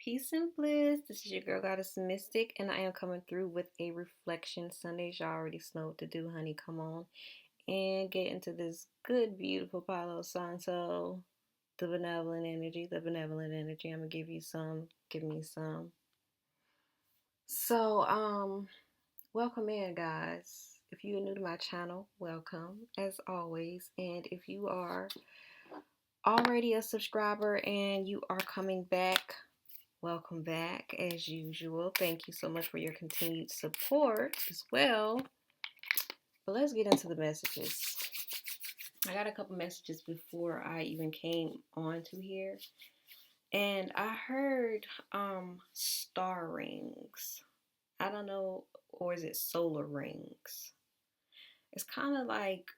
Peace and bliss. This is your girl, Goddess Mystic, and I am coming through with a reflection Sundaze. Y'all already know what to do, honey. Come on and get into this good, beautiful Apollo song. So, the benevolent energy, I'm gonna give you some. Give me some. So, welcome in, guys. If you are new to my channel, welcome as always. And if you are already a subscriber and you are coming back, welcome back as usual. Thank you so much for your continued support as well. But let's get into the messages. I got a couple messages before I even came on to here. And I heard star rings. I don't know, or is it solar rings? It's kind of like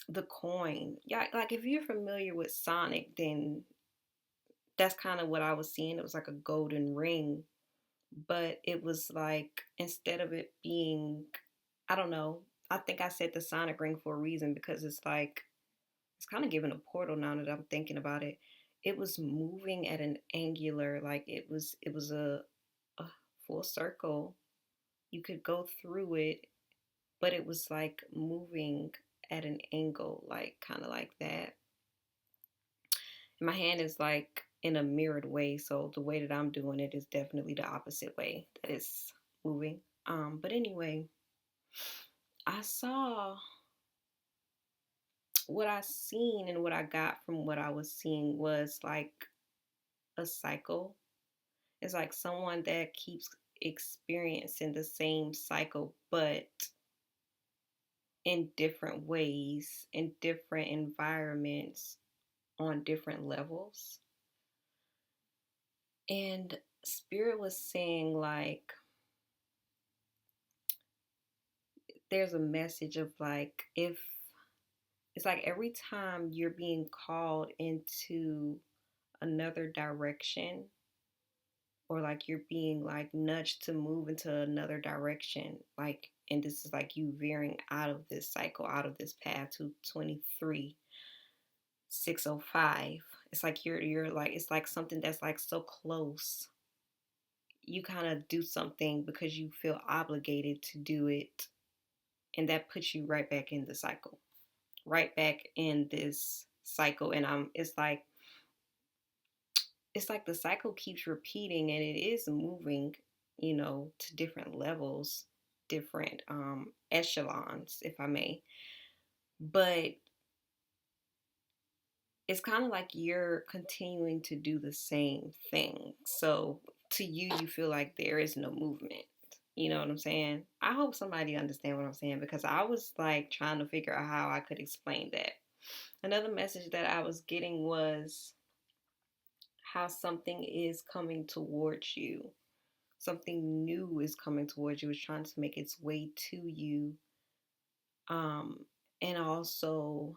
the coin. Yeah, like if you're familiar with Sonic, then that's kind of what I was seeing. It was like a golden ring, but it was like instead of it being, I don't know, I think I said the sonic ring for a reason because it's like it's kind of giving a portal now that I'm thinking about it. It was moving at an angular, like it was a full circle. You could go through it, but it was like moving at an angle, like kind of like that. My hand is like in a mirrored way, so the way that I'm doing it is definitely the opposite way that it's moving. But anyway, I saw what I seen and what I got from what I was seeing was like a cycle. It's like someone that keeps experiencing the same cycle, but in different ways, in different environments, on different levels. And Spirit was saying, like, there's a message of like, if it's like every time you're being called into another direction, or like you're being like nudged to move into another direction, like, and this is like you veering out of this cycle, out of this path to 23,605. It's like you're like, it's like something that's like so close. You kind of do something because you feel obligated to do it, and that puts you right back in the cycle, right back in this cycle. And it's like the cycle keeps repeating, and it is moving, to different levels, different echelons, if I may. But it's kind of like you're continuing to do the same thing. So to you, you feel like there is no movement. You know what I'm saying? I hope somebody understand what I'm saying, because I was like trying to figure out how I could explain that. Another message that I was getting was how something is coming towards you. Something new is coming towards you. It's trying to make its way to you. And also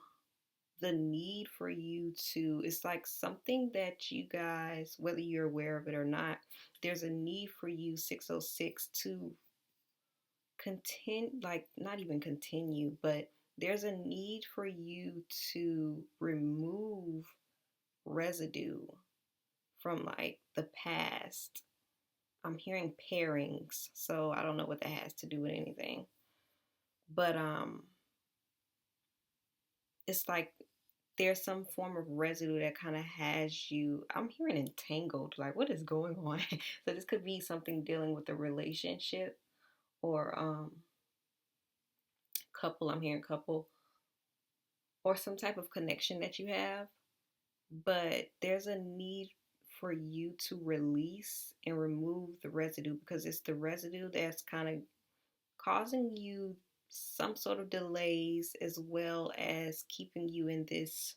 the need for you to, it's like something that you guys, whether you're aware of it or not, there's a need for you, 606, to continue, like not even continue, but there's a need for you to remove residue from like the past. I'm hearing pairings, so I don't know what that has to do with anything. But it's like there's some form of residue that kind of has you, I'm hearing entangled, like what is going on? So this could be something dealing with a relationship, or couple, I'm hearing couple, or some type of connection that you have. But there's a need for you to release and remove the residue, because it's the residue that's kind of causing you some sort of delays, as well as keeping you in this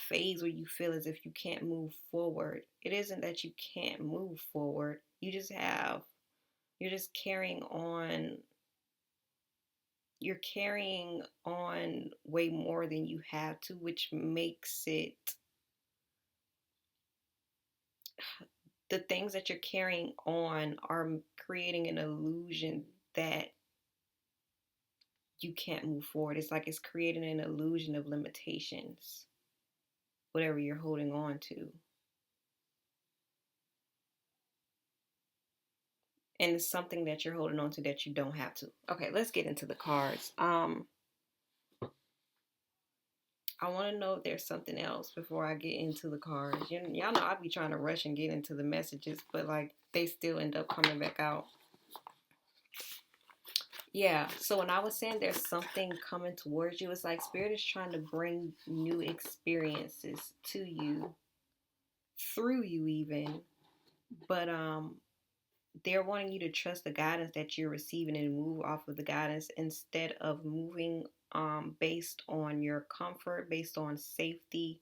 phase where you feel as if you can't move forward. It isn't that you can't move forward. You're just carrying on. You're carrying on way more than you have to, which makes it, the things that you're carrying on are creating an illusion that you can't move forward. It's like it's creating an illusion of limitations, whatever you're holding on to. and it's something that you're holding on to that you don't have to. Okay, let's get into the cards. I want to know if there's something else before I get into the cards. Y'all know I be trying to rush and get into the messages, but like they still end up coming back out. Yeah, so when I was saying there's something coming towards you, it's like Spirit is trying to bring new experiences to you, through you even. But they're wanting you to trust the guidance that you're receiving and move off of the guidance instead of moving based on your comfort, based on safety,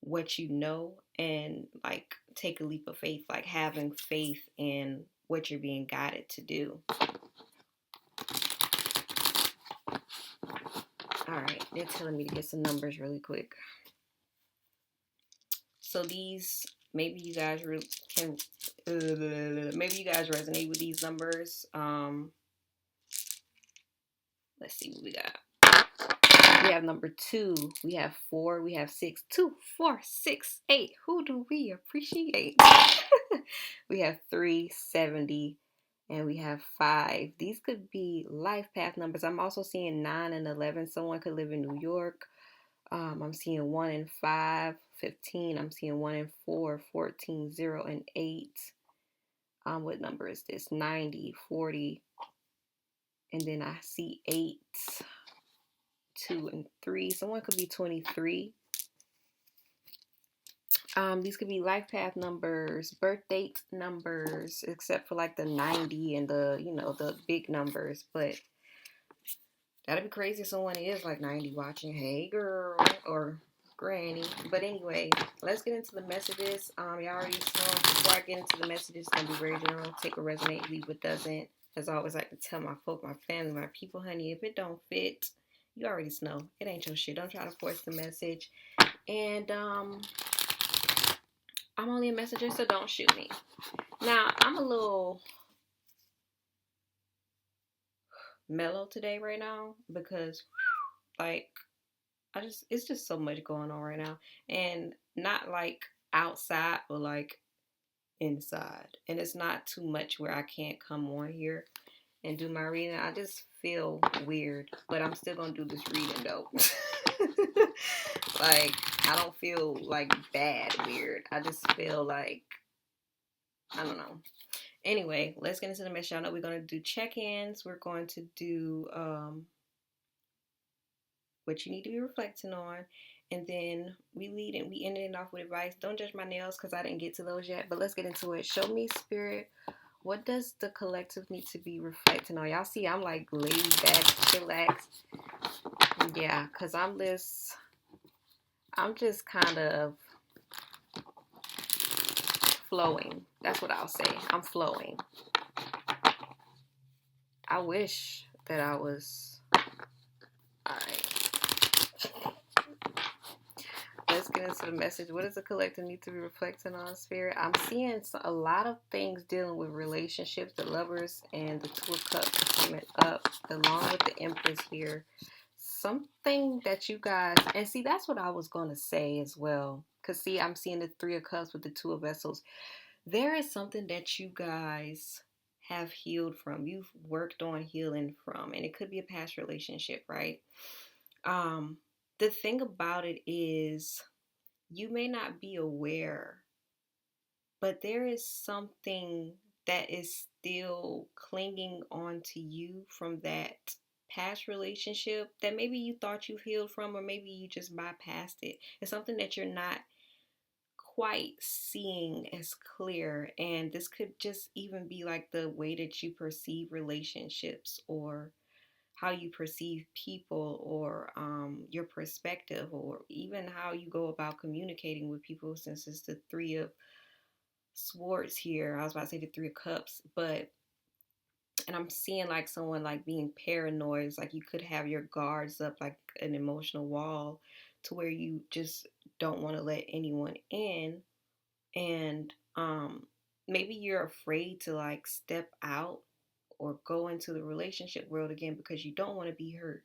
what you know, and like take a leap of faith, like having faith in what you're being guided to do. All right, they're telling me to get some numbers really quick. So these, maybe you guys can, maybe you guys resonate with these numbers. Let's see what we got. We have number 2, we have 4, we have 6, 2, 4, 6, 8. Who do we appreciate? We have 3, 70, and we have 5. These could be life path numbers. I'm also seeing 9 and 11. Someone could live in New York. I'm seeing 1 and 5, 15. I'm seeing 1 and 4, 14, 0 and 8. What number is this? 90, 40. And then I see 8, 2 and 3. Someone could be 23. These could be life path numbers, birth date numbers, except for like the 90 and the, the big numbers. But that'd be crazy if someone is like 90 watching. Hey, girl, or granny. But anyway, let's get into the messages. Y'all already know, before I get into the messages, it's going to be very general. Take a resonate, leave what doesn't. As I always like to tell my folk, my family, my people, honey, if it don't fit, you already know. It ain't your shit. Don't try to force the message. And, I'm only a messenger, so don't shoot me. Now, I'm a little mellow today right now because, like, it's just so much going on right now. And not, like, outside, but, like, inside. And it's not too much where I can't come on here and do my reading. I just feel weird, but I'm still going to do this reading, though. Like, I don't feel, like, bad weird. I just feel like, I don't know. Anyway, let's get into the message. Y'all know we're going to do check-ins. We're going to do what you need to be reflecting on. And then we ended it off with advice. Don't judge my nails because I didn't get to those yet. But let's get into it. Show me, Spirit, what does the collective need to be reflecting on? Y'all see I'm like laid back, chillaxed. Yeah, because I'm just kind of flowing. That's what I'll say. I'm flowing. I wish that I was. Alright. Let's get into the message. What does the collective need to be reflecting on, Spirit? I'm seeing a lot of things dealing with relationships, the Lovers and the Two of Cups coming up, along with the Empress here. Something that you guys, and see, that's what I was going to say as well. Because see, I'm seeing the Three of Cups with the Two of Vessels. There is something that you guys have healed from. You've worked on healing from. And it could be a past relationship, right? The thing about it is you may not be aware, but there is something that is still clinging on to you from that past relationship that maybe you thought you've healed from, or maybe you just bypassed it. It's something that you're not quite seeing as clear, and this could just even be like the way that you perceive relationships, or how you perceive people, or your perspective, or even how you go about communicating with people, since it's the Three of Swords here. I was about to say the Three of Cups, and I'm seeing like someone like being paranoid. It's like you could have your guards up like an emotional wall to where you just don't want to let anyone in. And maybe you're afraid to like step out or go into the relationship world again because you don't want to be hurt,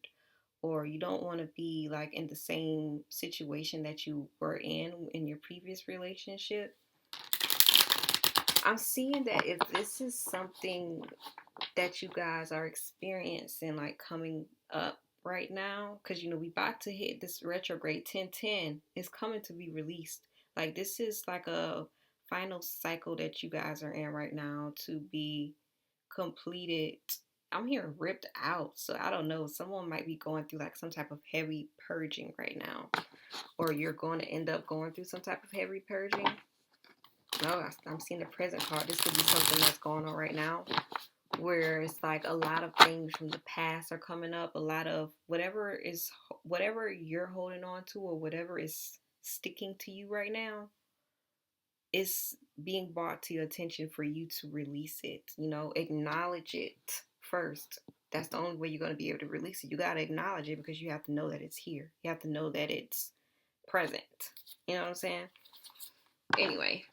or you don't want to be like in the same situation that you were in your previous relationship. I'm seeing that if this is something that you guys are experiencing, like coming up right now, because we about to hit this retrograde 1010 is coming to be released. Like this is like a final cycle that you guys are in right now to be completed. I'm hearing ripped out. So I don't know. Someone might be going through like some type of heavy purging right now. Or you're going to end up going through some type of heavy purging. No, I'm seeing the present card. This could be something that's going on right now, where it's like a lot of things from the past are coming up. A lot of whatever you're holding on to, or whatever is sticking to you right now, is being brought to your attention for you to release it. Acknowledge it first. That's the only way you're going to be able to release it. You got to acknowledge it because you have to know that it's here. You have to know that it's present. You know what I'm saying? Anyway,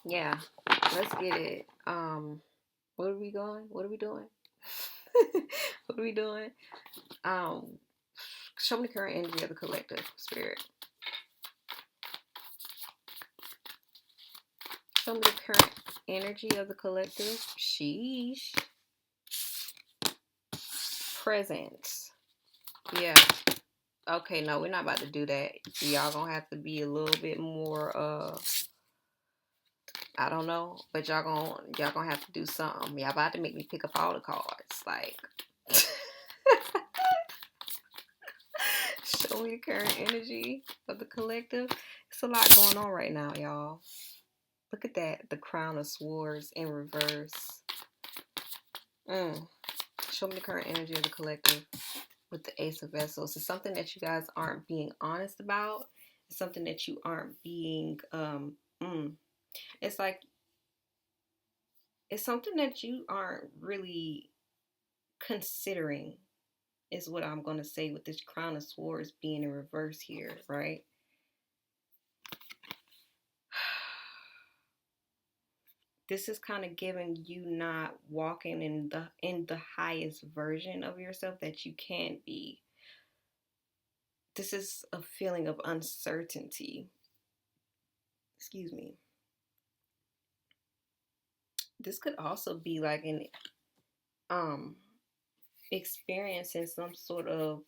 yeah, let's get it. What are we going? What are we doing? What are we doing? Show me the current energy of the collective spirit. Show me the current energy of the collective. Sheesh. Presence. Yeah. Okay, no, we're not about to do that. Y'all gonna have to be a little bit more I don't know, but y'all gonna have to do something. Y'all about to make me pick up all the cards. Like show me the current energy of the collective. It's a lot going on right now, y'all. Look at that. The Crown of Swords in reverse. Show me the current energy of the collective with the Ace of Vessels. It's something that you guys aren't being honest about. It's something that you aren't being it's like it's something that you aren't really considering, is what I'm going to say, with this Crown of Swords being in reverse here, right? This is kind of giving you not walking in the highest version of yourself that you can be. This is a feeling of uncertainty. Excuse me. This could also be like an experiencing some sort of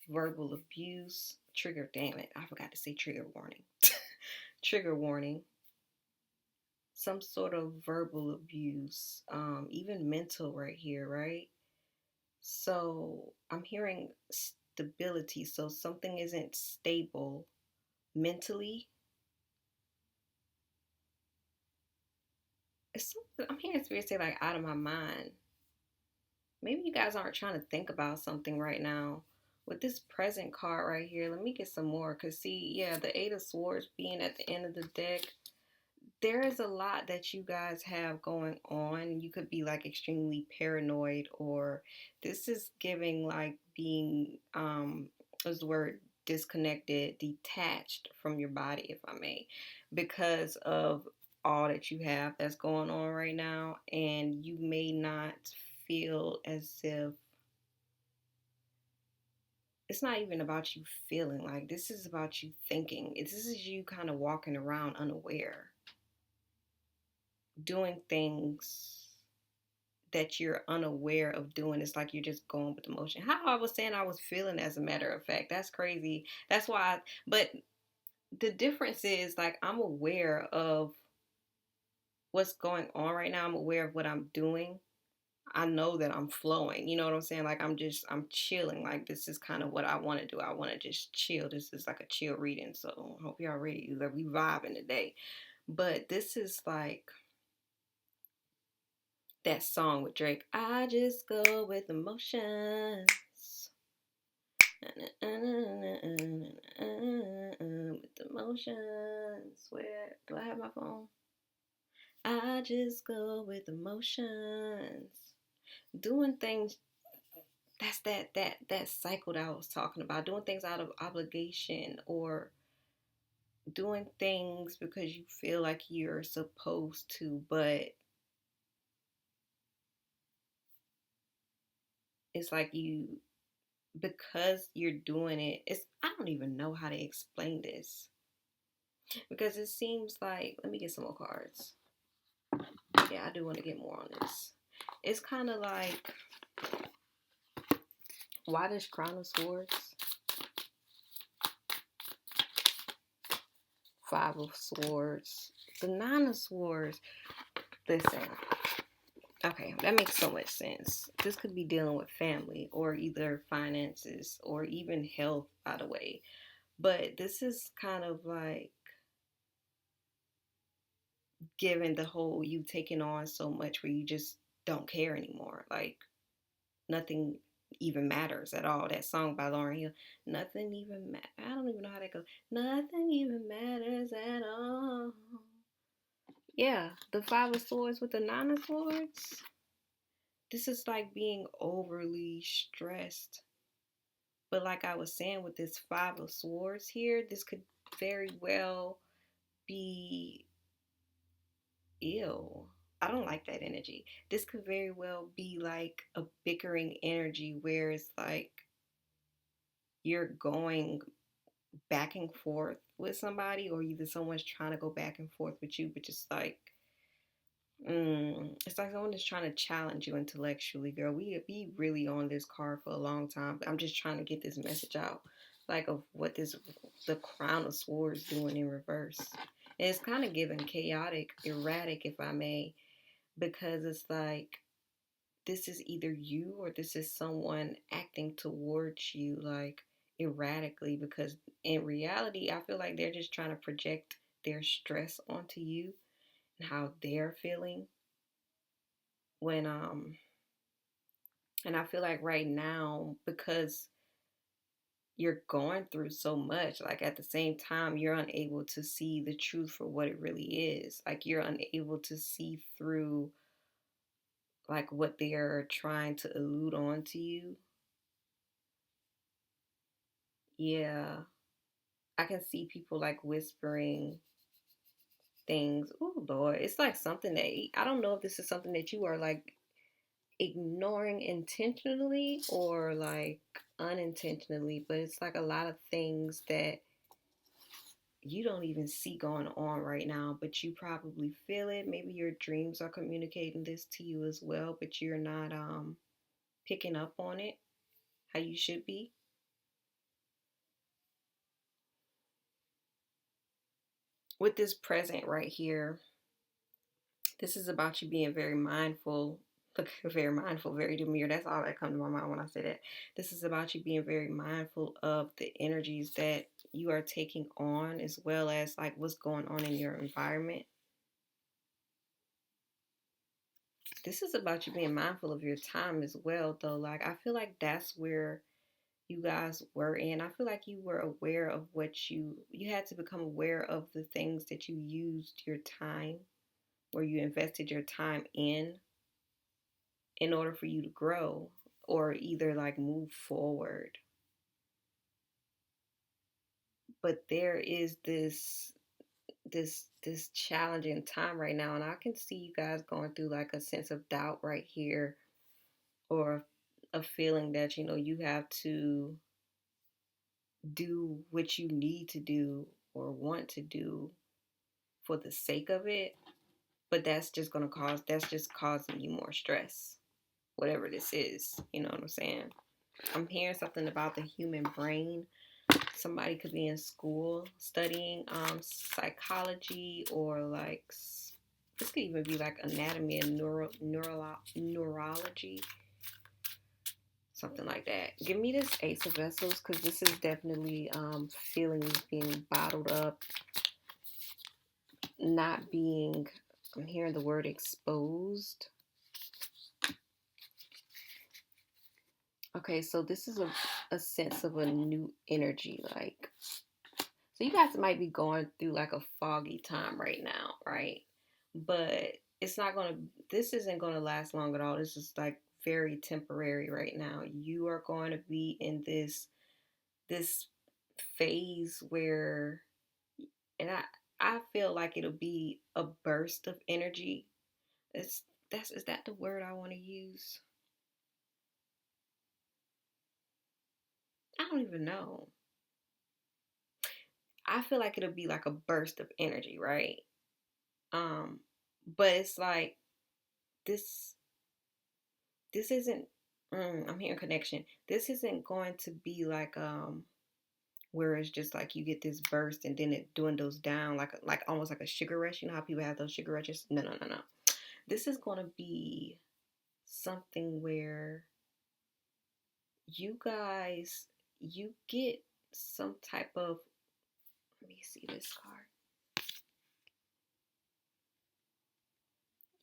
verbal abuse. Trigger, damn it, I forgot to say trigger warning. Trigger warning. Some sort of verbal abuse, even mental right here, right? So I'm hearing stability. So something isn't stable mentally. It's something I'm hearing spirit say like out of my mind. Maybe you guys aren't trying to think about something right now. With this present card right here, let me get some more. Because see, yeah, the Eight of Swords being at the end of the deck, there is a lot that you guys have going on. You could be like extremely paranoid, or this is giving like being, what's the word? Disconnected, detached from your body, if I may, because of all that you have that's going on right now. And you may not feel as if it's not even about you feeling, like this is about you thinking. This is you kind of walking around unaware, doing things that you're unaware of doing. It's like you're just going with the motion. How I was saying I was feeling, as a matter of fact, that's crazy. That's why, but the difference is like I'm aware of what's going on right now. I'm aware of what I'm doing. I know that I'm flowing. You know what I'm saying? Like I'm chilling. Like this is kind of what I want to do. I want to just chill. This is like a chill reading. So I hope y'all ready. Like we vibing today. But this is like that song with Drake. I just go with emotions. With emotions. Where do I have my phone? I just go with emotions. Doing things. That's that cycle that I was talking about. Doing things out of obligation, or doing things because you feel like you're supposed to, but it's like because you're doing it, I don't even know how to explain this. Because it seems like, let me get some more cards. Yeah, I do want to get more on this. It's kind of like, why this Crown of Swords? Five of Swords. The Nine of Swords. Listen. Okay, that makes so much sense. This could be dealing with family or either finances or even health, by the way. But this is kind of like given the whole you taking on so much where you just don't care anymore. Like nothing even matters at all. That song by Lauryn Hill, nothing even I don't even know how that goes. Nothing even matters at all. Yeah, the Five of Swords with the Nine of Swords. This is like being overly stressed. But like I was saying with this Five of Swords here, this could very well be ill. I don't like that energy. This could very well be like a bickering energy where it's like you're going back and forth with somebody, or either someone's trying to go back and forth with you, but just like, it's like someone is trying to challenge you intellectually, girl. We be really on this card for a long time. I'm just trying to get this message out, like of what the Crown of Swords doing in reverse. And it's kind of given chaotic, erratic, if I may, because it's like this is either you or this is someone acting towards you like erratically, because in reality I feel like they're just trying to project their stress onto you and how they're feeling when and I feel like right now, because you're going through so much, like at the same time you're unable to see the truth for what it really is. Like you're unable to see through like what they're trying to allude on to you. Yeah, I can see people like whispering things. Oh Lord, it's like something that I don't know if this is something that you are like ignoring intentionally or like unintentionally, but it's like a lot of things that you don't even see going on right now, but you probably feel it. Maybe your dreams are communicating this to you as well, but you're not picking up on it how you should be. With this present right here, this is about you being very mindful. Look, very mindful, very demure. That's all that comes to my mind when I say that. This is about you being very mindful of the energies that you are taking on, as well as like what's going on in your environment. This is about you being mindful of your time as well, though. Like, I feel like that's where you guys were in. I feel like you were aware of what you had to become aware of the things that you used your time, where you invested your time in order for you to grow or either like move forward. But there is this challenging time right now, and I can see you guys going through like a sense of doubt right here, or a feeling that you have to do what you need to do or want to do for the sake of it, but that's just causing you more stress, whatever this is. You know what I'm saying? I'm hearing something about the human brain. Somebody could be in school studying psychology, or like this could even be like anatomy and neurology, something like that. Give me this Ace of Vessels, because this is definitely feelings being bottled up, not being, I'm hearing the word exposed. Okay, so this is a sense of a new energy, like, so you guys might be going through like a foggy time right now, right? But it's not going to, this isn't going to last long at all. This is like very temporary right now. You are going to be in this phase where, and I feel like it'll be a burst of energy. Is that the word I want to use? I don't even know. I feel like it'll be like a burst of energy, right? Um, but it's like this this isn't I'm hearing connection. This isn't going to be like where it's just like you get this burst and then it dwindles down like almost like a sugar rush. You know how people have those sugar rushes? No, no, no, no. This is going to be something where you guys you get some type of, let me see this card.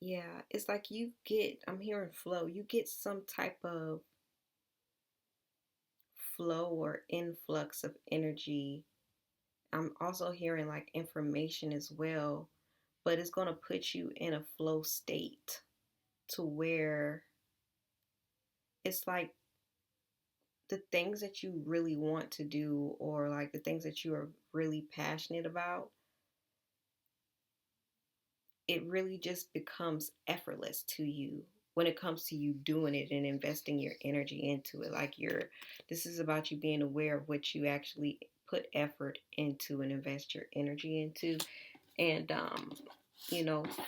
Yeah, it's like you get, I'm hearing flow. You get some type of flow or influx of energy. I'm also hearing like information as well, but it's going to put you in a flow state to where it's like the things that you really want to do, or like the things that you are really passionate about, it really just becomes effortless to you when it comes to you doing it and investing your energy into it. Like this is about you being aware of what you actually put effort into and invest your energy into. And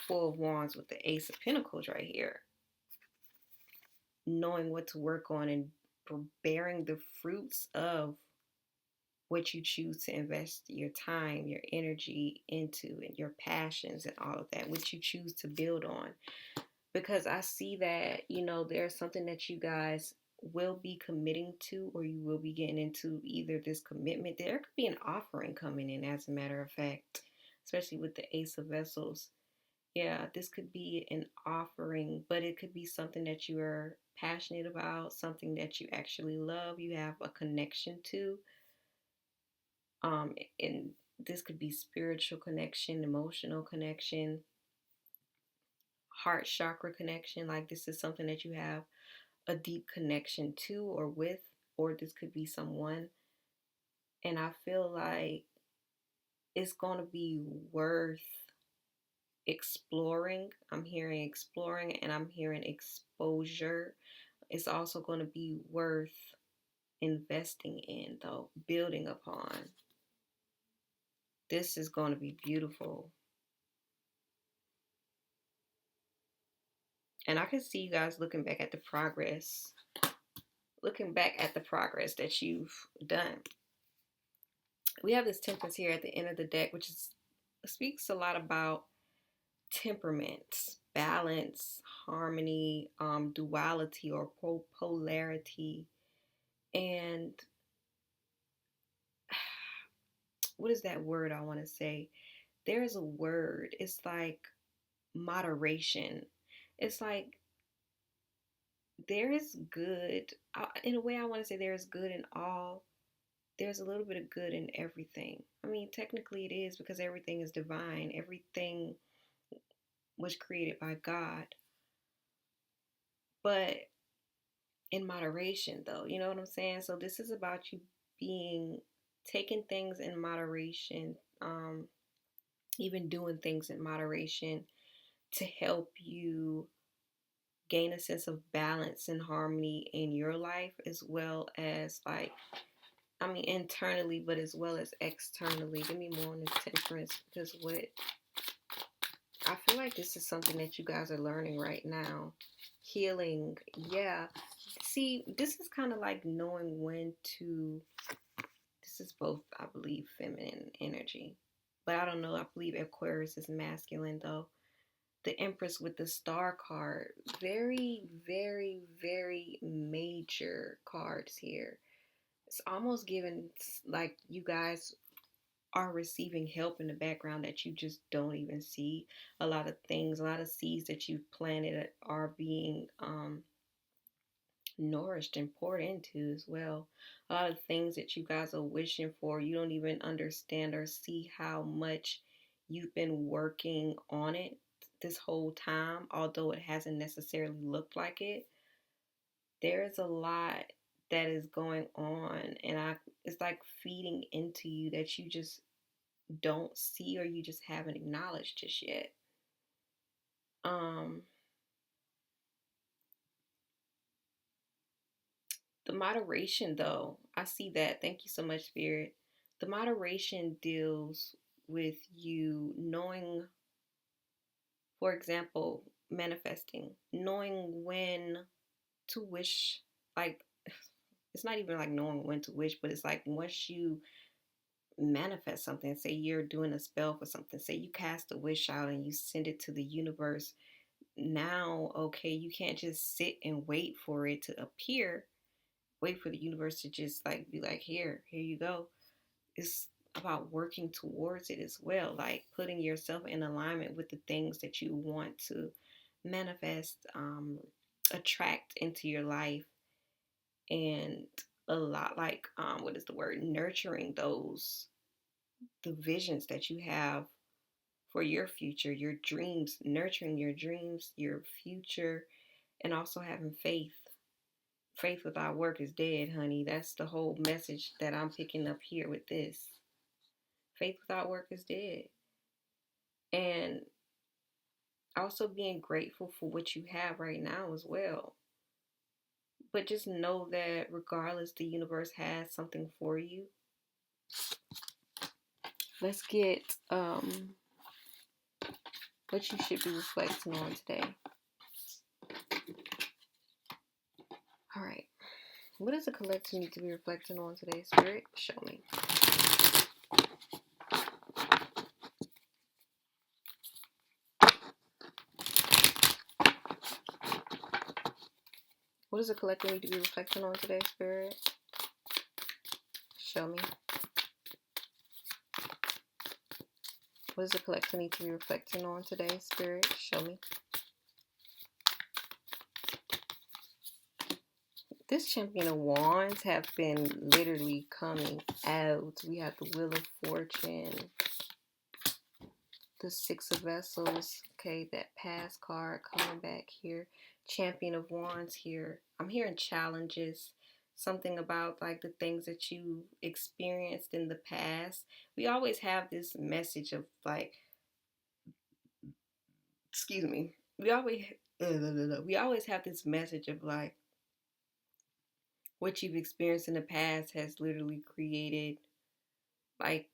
Four of Wands with the Ace of Pentacles right here, knowing what to work on and bearing the fruits of what you choose to invest your time, your energy into, and your passions and all of that, what you choose to build on. Because I see that, there's something that you guys will be committing to, or you will be getting into either this commitment. There could be an offering coming in, as a matter of fact, especially with the Ace of Vessels. Yeah, this could be an offering, but it could be something that you are passionate about, something that you actually love, you have a connection to. And this could be spiritual connection, emotional connection, heart chakra connection. Like this is something that you have a deep connection to or with, or this could be someone. And I feel like it's going to be worth exploring. I'm hearing exploring and I'm hearing exposure. It's also going to be worth investing in, though, building upon. This is going to be beautiful. And I can see you guys looking back at the progress that you've done. We have this Temperance here at the end of the deck, which speaks a lot about temperaments, balance, harmony, duality or polarity. And what is that word I want to say? There's a word. It's like moderation. It's like there is good. In a way, I want to say there is good in all. There's a little bit of good in everything. I mean, technically it is, because everything is divine. Everything was created by God. But in moderation, though, you know what I'm saying? So this is about you taking things in moderation, even doing things in moderation to help you gain a sense of balance and harmony in your life, as well as internally, but as well as externally. Give me more on this Temperance, because I feel like this is something that you guys are learning right now. Healing, yeah. See, this is kind of like knowing when to. This is both, I believe, feminine energy, but I don't know. I believe Aquarius is masculine, though. The Empress with the Star card, very, very, very major cards here. It's almost given like you guys are receiving help in the background that you just don't even see. A lot of things, a lot of seeds that you've planted are being nourished and poured into as well. A lot of things that you guys are wishing for, you don't even understand or see how much you've been working on it this whole time, although it hasn't necessarily looked like it. There is a lot that is going on, and it's like feeding into you that you just don't see, or you just haven't acknowledged just yet. The moderation, though, I see that. Thank you so much, Spirit. The moderation deals with you knowing, for example, manifesting, knowing when to wish. Like, it's not even like knowing when to wish, but it's like once you manifest something, say you're doing a spell for something, say you cast a wish out and you send it to the universe. Now, okay, you can't just sit and wait for it to appear, wait for the universe to just like be like, here you go. It's about working towards it as well, like putting yourself in alignment with the things that you want to manifest, attract into your life, and a lot like, what is the word, nurturing those, the visions that you have for your future, your dreams, nurturing your dreams, your future, and also having faith. Faith without work is dead, honey. That's the whole message that I'm picking up here with this. Faith without work is dead. And also being grateful for what you have right now as well. But just know that regardless, the universe has something for you. Let's get what you should be reflecting on today. All right. What does the collective need to be reflecting on today, Spirit? Show me. What does the collective need to be reflecting on today, Spirit? Show me. What does the collective need to be reflecting on today, Spirit? Show me. This Champion of Wands have been literally coming out. We have the Wheel of Fortune, the Six of Vessels, okay, that past card coming back here. Champion of Wands here. I'm hearing challenges, something about like the things that you experienced in the past. We always have this message of like, excuse me, we always have this message of like, what you've experienced in the past has literally created like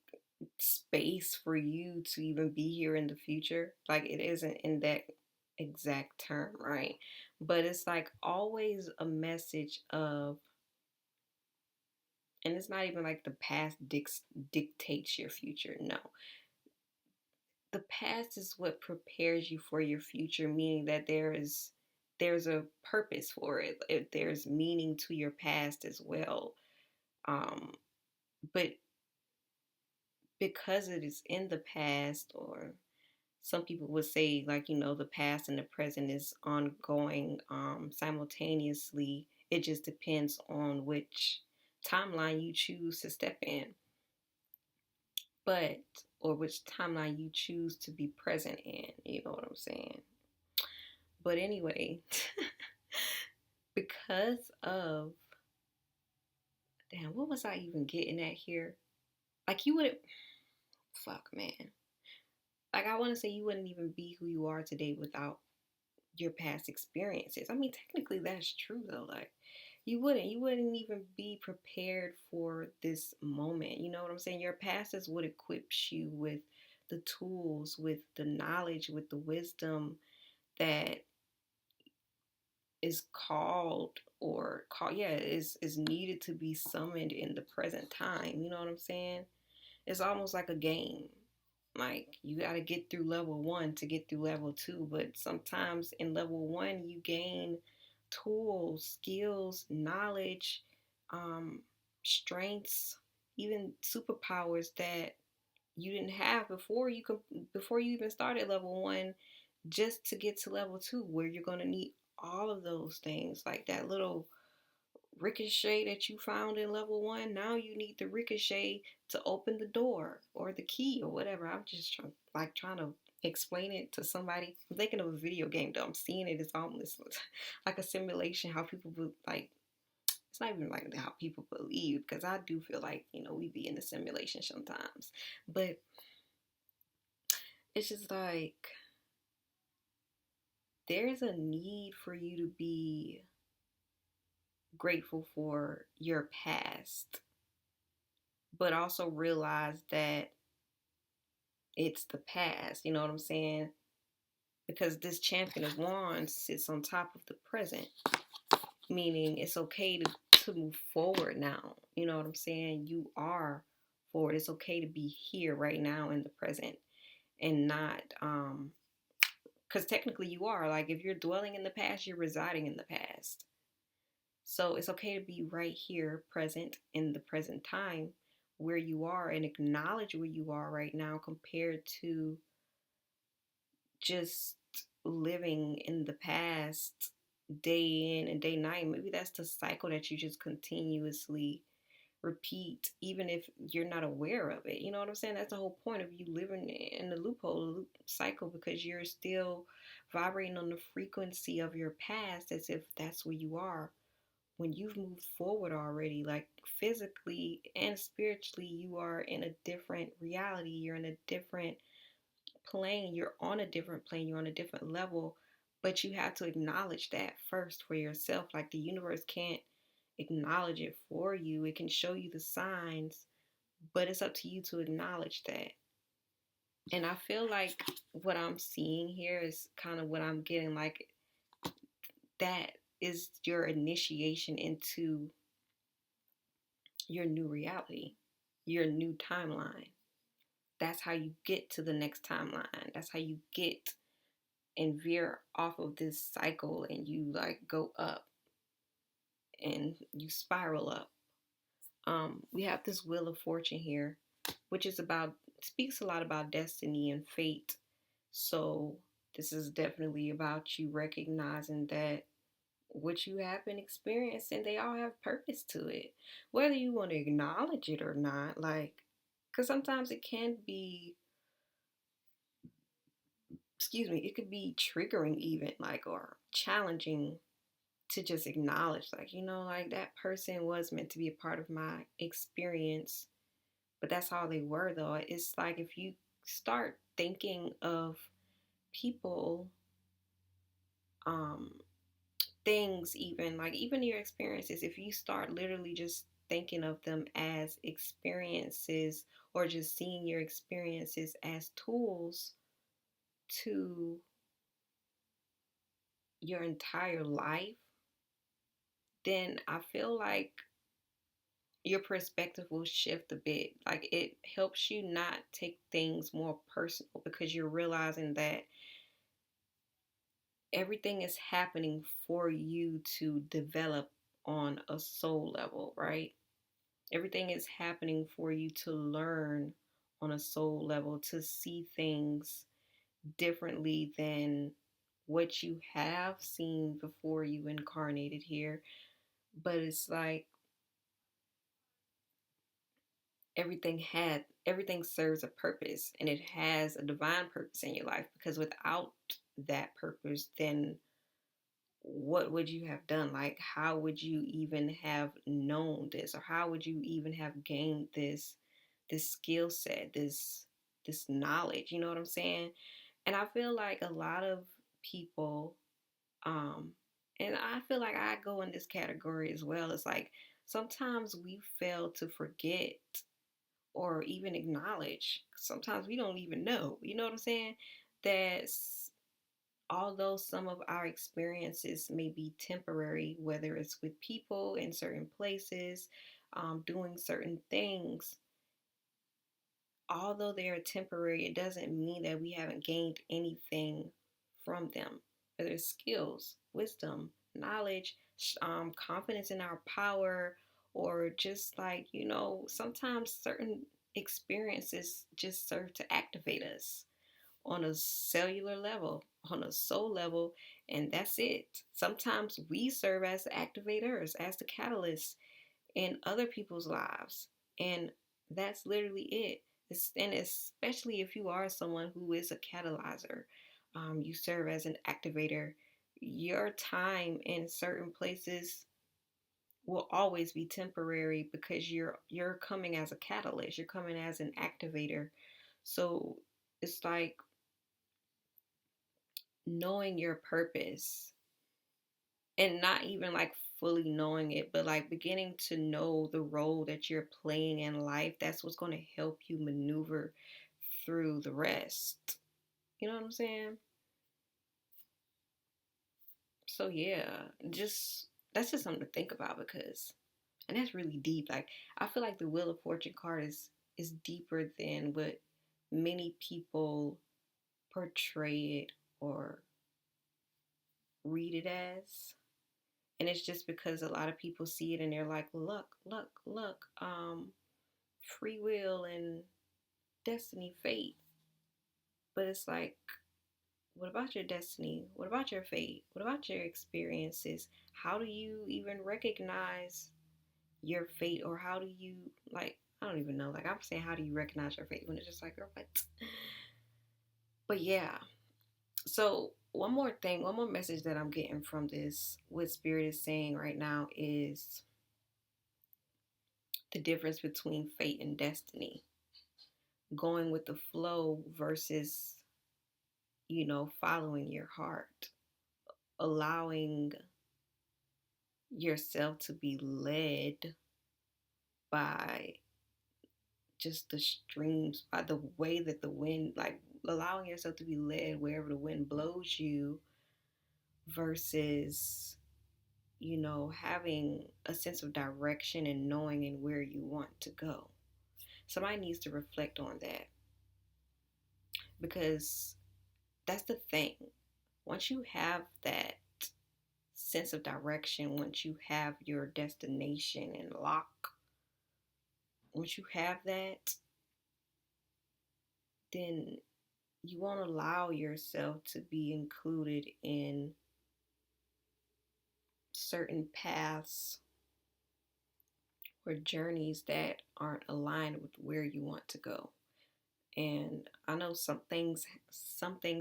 space for you to even be here in the future. Like, it isn't in that exact term, right? But it's like always a message of, and it's not even like the past dictates your future. No, the past is what prepares you for your future, meaning that there's a purpose for it. There's meaning to your past as well. But because it is in the past, or some people would say, like, the past and the present is ongoing, simultaneously. It just depends on which timeline you choose to step in, but or which timeline you choose to be present in. You know what I'm saying? But anyway, because of, damn, what was I even getting at here? Like, you wouldn't, fuck, man. Like, I want to say you wouldn't even be who you are today without your past experiences. I mean, technically that's true though. Like, you wouldn't even be prepared for this moment. You know what I'm saying? Your past is what equips you with the tools, with the knowledge, with the wisdom that is is needed to be summoned in the present time. You know what I'm saying? It's almost like a game. Like, you got to get through level 1 to get through level 2. But sometimes in level 1, you gain tools, skills, knowledge, strengths, even superpowers that you didn't have before you even started level 1, just to get to level 2, where you're going to need all of those things, like that little ricochet that you found in level 1. Now you need the ricochet to open the door, or the key, or whatever. I'm just trying to explain it to somebody. I'm thinking of a video game though. I'm seeing it as almost like a simulation, how people would like, it's not even like how people believe, because I do feel like, we be in a simulation sometimes. But it's just like, there's a need for you to be grateful for your past, but also realize that it's the past. You know what I'm saying? Because this Champion of Wands sits on top of the present, meaning it's okay to move forward now. You know what I'm saying? You are forward. It's okay to be here right now in the present and not, because technically you are. Like, if you're dwelling in the past, you're residing in the past. So it's okay to be right here, present, in the present time where you are, and acknowledge where you are right now compared to just living in the past day in and day night. Maybe that's the cycle that you just continuously repeat, even if you're not aware of it. You know what I'm saying? That's the whole point of you living in the loophole, the loop cycle, because you're still vibrating on the frequency of your past as if that's where you are. When you've moved forward already, like physically and spiritually, you are in a different reality. You're in a different plane. You're on a different plane. You're on a different level. But you have to acknowledge that first for yourself. Like, the universe can't acknowledge it for you. It can show you the signs, but it's up to you to acknowledge that. And I feel like what I'm seeing here is kind of what I'm getting, like, that is your initiation into your new reality, your new timeline. That's how you get to the next timeline. That's how you get and veer off of this cycle, and you like go up and you spiral up. We have this Wheel of Fortune here, which is about, speaks a lot about destiny and fate. So this is definitely about you recognizing that what you have been experiencing, they all have purpose to it, whether you want to acknowledge it or not. Like, because sometimes it can be, excuse me, it could be triggering even, like, or challenging to just acknowledge, like, like, that person was meant to be a part of my experience, but that's all they were, though. It's like, if you start thinking of people, um things, even like, even your experiences, if you start literally just thinking of them as experiences, or just seeing your experiences as tools to your entire life, then I feel like your perspective will shift a bit. Like, it helps you not take things more personal, because you're realizing that everything is happening for you to develop on a soul level, right? Everything is happening for you to learn on a soul level, to see things differently than what you have seen before you incarnated here. But it's like, everything serves a purpose, and it has a divine purpose in your life, because without that purpose, then what would you have done? Like, how would you even have known this, or how would you even have gained this skill set, this knowledge? You know what I'm saying? And I feel like a lot of people, um and I feel like I go in this category as well. It's like, sometimes we fail to forget or even acknowledge. Sometimes we don't even know, you know what I'm saying, that although some of our experiences may be temporary, whether it's with people in certain places, doing certain things, although they are temporary, it doesn't mean that we haven't gained anything from them, whether it's skills, wisdom, knowledge, confidence in our power, or just like, sometimes certain experiences just serve to activate us on a cellular level, on a soul level, and that's it. Sometimes we serve as the activators, as the catalysts in other people's lives, and that's literally it. And especially if you are someone who is a catalyzer, you serve as an activator. Your time in certain places will always be temporary, because you're coming as a catalyst. You're coming as an activator. So it's like, knowing your purpose, and not even like fully knowing it, but like beginning to know the role that you're playing in life, that's what's going to help you maneuver through the rest. You know what I'm saying? So yeah, just that's just something to think about, because and that's really deep. Like, I feel like the Wheel of Fortune card is deeper than what many people portray it or read it as. And it's just because a lot of people see it and they're like, luck, luck, luck, free will and destiny, fate. But it's like, what about your destiny? What about your fate? What about your experiences? How do you even recognize your fate? Or how do you, like, I don't even know. Like, I'm saying, how do you recognize your fate when it's just like, girl, what? But yeah. So, one more message that I'm getting from this, what Spirit is saying right now, is the difference between fate and destiny. Going with the flow versus, following your heart. Allowing yourself to be led by just the streams, by the way that the wind, like allowing yourself to be led wherever the wind blows you, versus, having a sense of direction and knowing and where you want to go. Somebody needs to reflect on that, because that's the thing. Once you have that sense of direction, once you have your destination in lock, once you have that, then you won't allow yourself to be included in certain paths or journeys that aren't aligned with where you want to go. And I know some things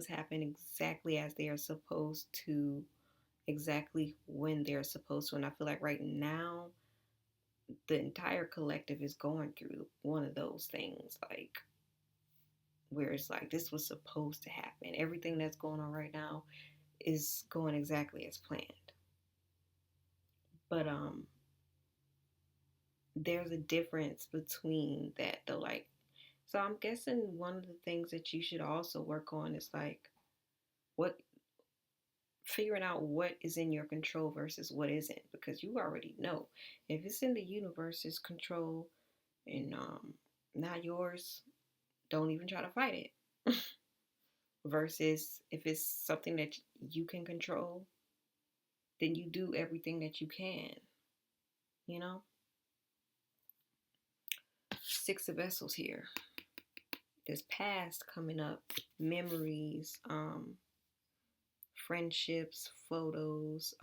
happen exactly as they are supposed to, exactly when they're supposed to. And I feel like right now the entire collective is going through one of those things, like where it's like this was supposed to happen. Everything that's going on right now is going exactly as planned. But there's a difference between that though. Like, so I'm guessing one of the things that you should also work on is like what figuring out what is in your control versus what isn't, because you already know if it's in the universe's control and not yours, don't even try to fight it. Versus if it's something that you can control, then you do everything that you can, you know? Six of Vessels here. There's past coming up, memories, friendships, photos,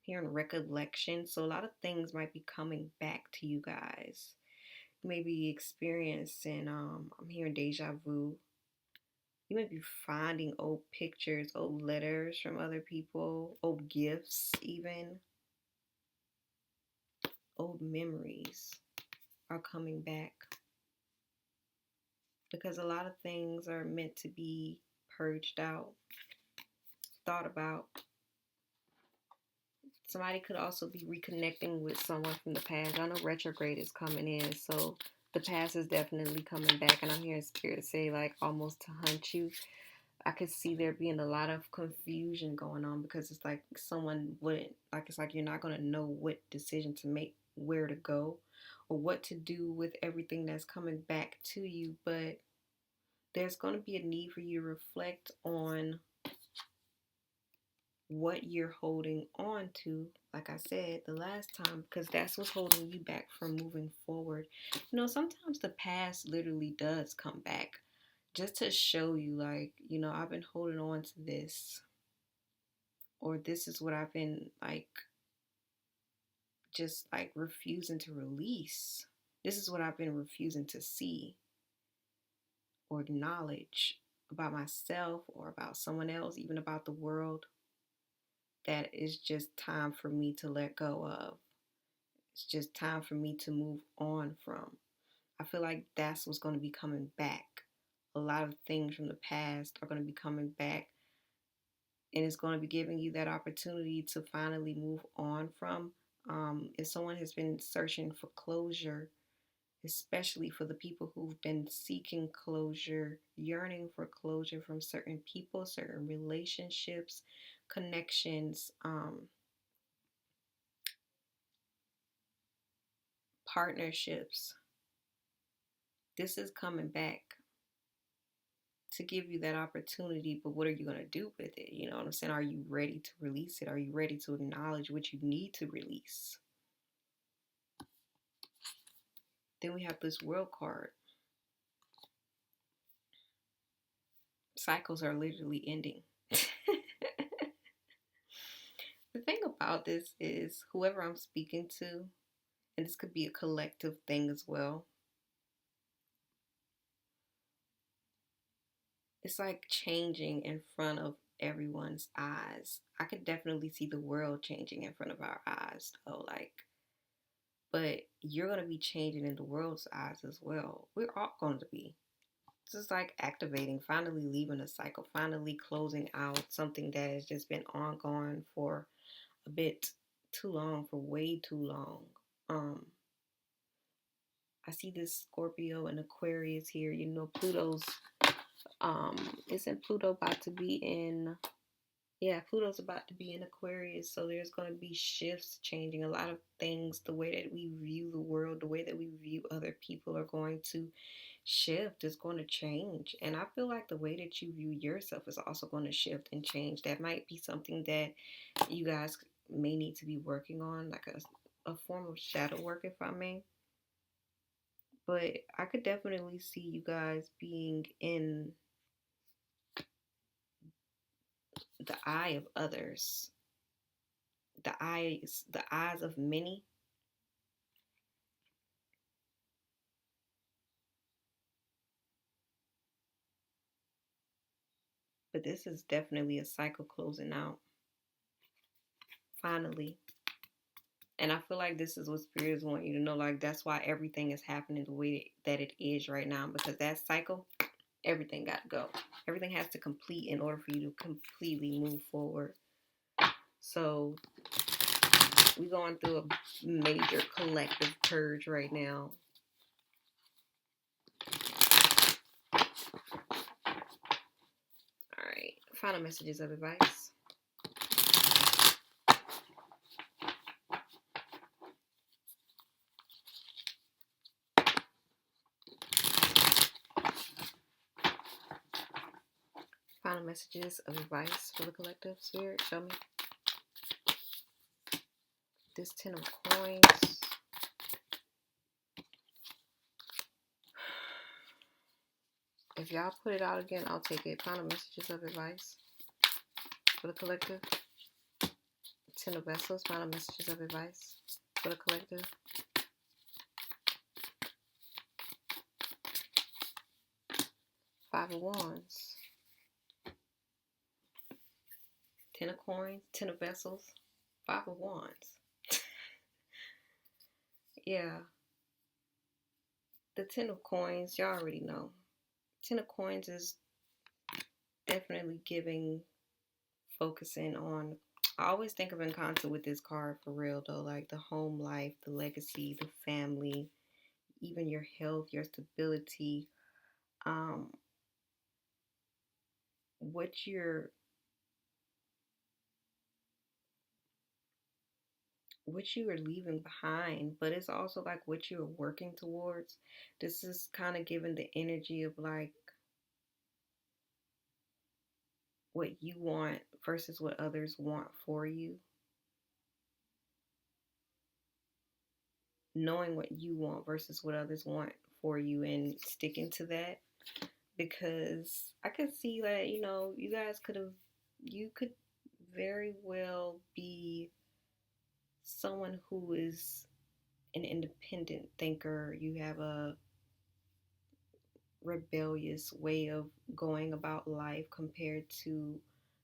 here in recollection. So a lot of things might be coming back to you guys. Maybe experiencing, I'm hearing deja vu. You might be finding old pictures, old letters from other people, old gifts, even old memories are coming back, because a lot of things are meant to be purged out, thought about. Somebody could also be reconnecting with someone from the past. I know retrograde is coming in, so the past is definitely coming back. And I'm hearing Spirit say, like, almost to hunt you. I could see there being a lot of confusion going on, because it's like someone wouldn't, like, it's like you're not going to know what decision to make, where to go, or what to do with everything that's coming back to you. But there's going to be a need for you to reflect on what you're holding on to, like I said the last time, because that's what's holding you back from moving forward. Sometimes the past literally does come back just to show you, like, I've been holding on to this, or this is what I've been, like, just like refusing to release. This is what I've been refusing to see or acknowledge about myself or about someone else, even about the world, that is just time for me to let go of. It's just time for me to move on from. I feel like that's what's going to be coming back. A lot of things from the past are going to be coming back and it's going to be giving you that opportunity to finally move on from. If someone has been searching for closure, especially for the people who've been seeking closure, yearning for closure from certain people, certain relationships, connections, partnerships, this is coming back to give you that opportunity. But what are you going to do with it? You know what I'm saying? Are you ready to release it? Are you ready to acknowledge what you need to release? Then we have this World card. Cycles are literally ending. The thing about this is whoever I'm speaking to, and this could be a collective thing as well, it's like changing in front of everyone's eyes. I could definitely see the world changing in front of our eyes, though. Like, but you're going to be changing in the world's eyes as well. We're all going to be. This is like activating, finally leaving a cycle, finally closing out something that has just been ongoing for a bit too long, for way too long. I see this Scorpio and Aquarius here. You know, Pluto's isn't Pluto about to be in, yeah, Pluto's about to be in Aquarius. So there's going to be shifts, changing a lot of things. The way that we view the world, the way that we view other people are going to shift. Is going to change. And I feel like the way that you view yourself is also going to shift and change. That might be something that you guys may need to be working on, like a form of shadow work, if I may. But I could definitely see you guys being in the eye of others, the eyes of many. But this is definitely a cycle closing out, finally. And I feel like this is what spirits want you to know. Like, that's why everything is happening the way that it is right now. Because that cycle, everything got to go. Everything has to complete in order for you to completely move forward. So we're going through a major collective purge right now. All right. Final messages of advice. Final messages of advice for the collective. Spirit, show me. This 10 of coins. If y'all put it out again, I'll take it. Final messages of advice for the collective. 10 of vessels. Final messages of advice for the collective. Five of wands. 10 of coins. 10 of vessels. Five of wands. Yeah. The 10 of coins, y'all already know. 10 of coins is definitely giving, focusing on. I always think of in concert with this card for real though, like the home life, the legacy, the family, even your health, your stability, what you're leaving behind, but it's also like what you're working towards. This is kind of giving the energy of like what you want versus what others want for you. Knowing what you want versus what others want for you and sticking to that. Because I could see that, you know, you could very well be someone who is an independent thinker. You have a rebellious way of going about life compared to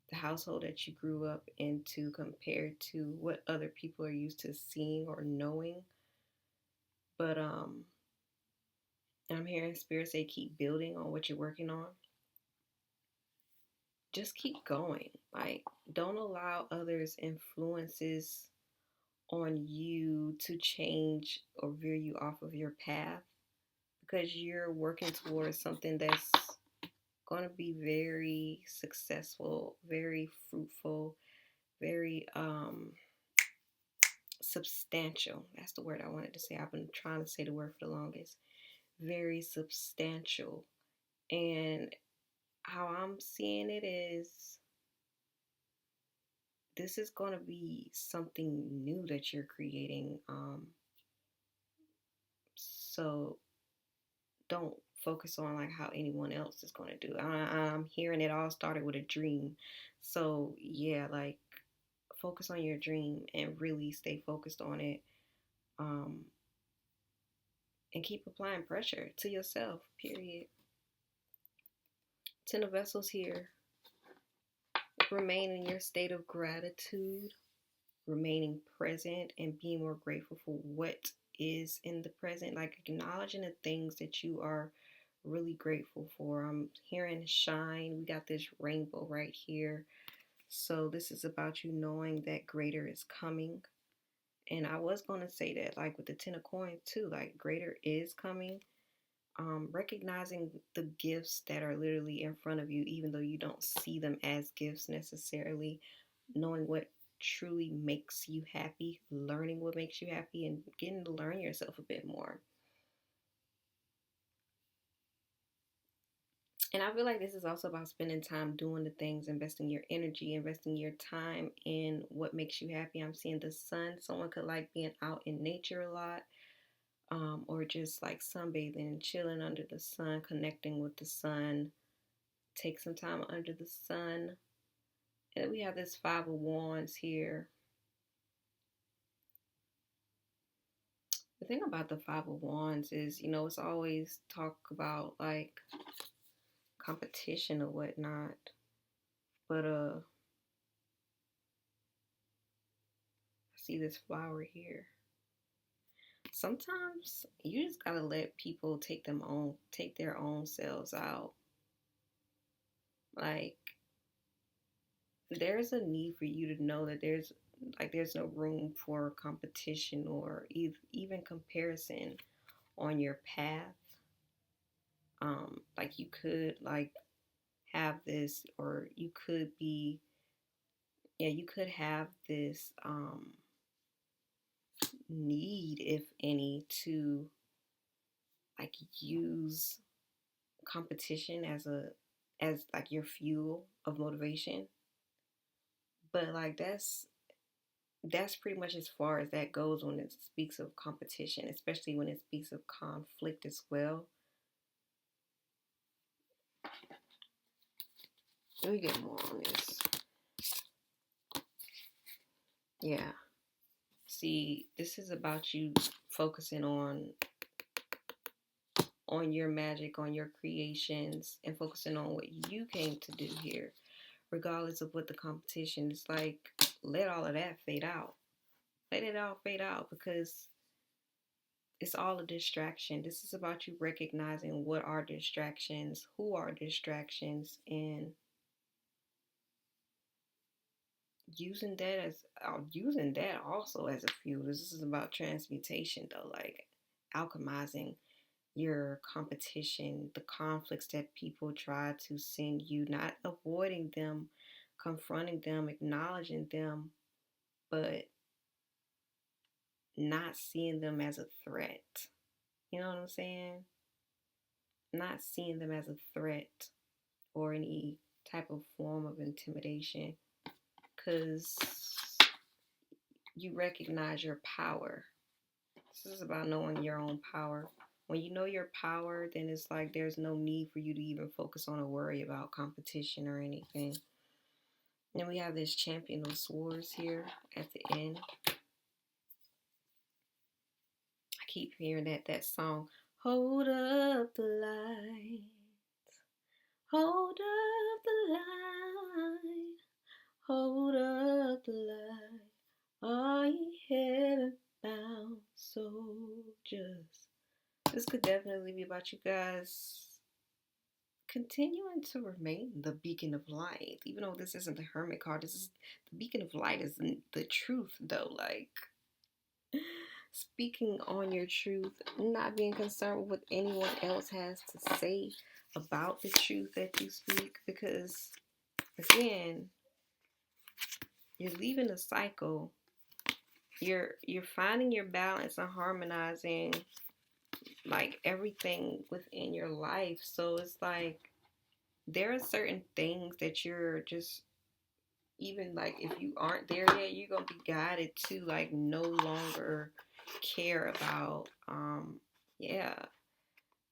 the household that you grew up into, compared to what other people are used to seeing or knowing. But I'm hearing spirit say keep building on what you're working on. just keep going. Like, don't allow others' influences on you to change or veer you off of your path, because you're working towards something that's going to be very successful, very fruitful, very substantial. That's the word I wanted to say. I've been trying to say the word for the longest. Very substantial. And how I'm seeing it is, this is going to be something new that you're creating. So don't focus on like how anyone else is going to do. I'm hearing it all started with a dream. So yeah, like, focus on your dream and really stay focused on it. Um, and keep applying pressure to yourself, period. Ten of Vessels here. Remain in your state of gratitude, remaining present, and being more grateful for what is in the present. Like, acknowledging the things that you are really grateful for. I'm hearing shine. We got this rainbow right here. So this is about you knowing that greater is coming. And I was going to say that, like, with the Ten of Coins too, like, greater is coming. Recognizing the gifts that are literally in front of you, even though you don't see them as gifts necessarily, knowing what truly makes you happy, learning what makes you happy, and getting to learn yourself a bit more. And I feel like this is also about spending time doing the things, investing your energy, investing your time in what makes you happy. I'm seeing the sun. Someone could like being out in nature a lot. Or just like sunbathing and chilling under the sun, connecting with the sun. Take some time under the sun. And we have this Five of Wands here. The thing about the Five of Wands is, it's always talk about like competition or whatnot. But I see this flower here. Sometimes you just gotta let people take their own selves out. Like, there's a need for you to know that there's no room for competition or even comparison on your path. Like, you could like have this, or you could be, yeah, you could have this need, if any, to like use competition as like your fuel of motivation. But like, that's pretty much as far as that goes when it speaks of competition, especially when it speaks of conflict as well. Let me get more on this. Yeah. See, this is about you focusing on your magic, on your creations, and focusing on what you came to do here, regardless of what the competition is. Like, let all of that fade out. Let it all fade out, because it's all a distraction. This is about you recognizing what are distractions, who are distractions, and using that also as a fuel. This is about transmutation, though, like alchemizing your competition, the conflicts that people try to send you, not avoiding them, confronting them, acknowledging them, but not seeing them as a threat. You know what I'm saying? Not seeing them as a threat or any type of form of intimidation, because you recognize your power. This is about knowing your own power. When you know your power, then it's like there's no need for you to even focus on or worry about competition or anything. And then we have this Champion of Swords here at the end. I keep hearing that song. Hold up the light. Hold up the light. Hold up the light. Are ye heaven-bound soldiers? This could definitely be about you guys continuing to remain the beacon of light. Even though this isn't the hermit card, this is the beacon of light is the truth though. Like speaking on your truth, not being concerned with what anyone else has to say about the truth that you speak, because again, you're leaving the cycle. You're finding your balance and harmonizing like everything within your life. So it's like there are certain things that you're just, even like if you aren't there yet, you're gonna be guided to like no longer care about yeah,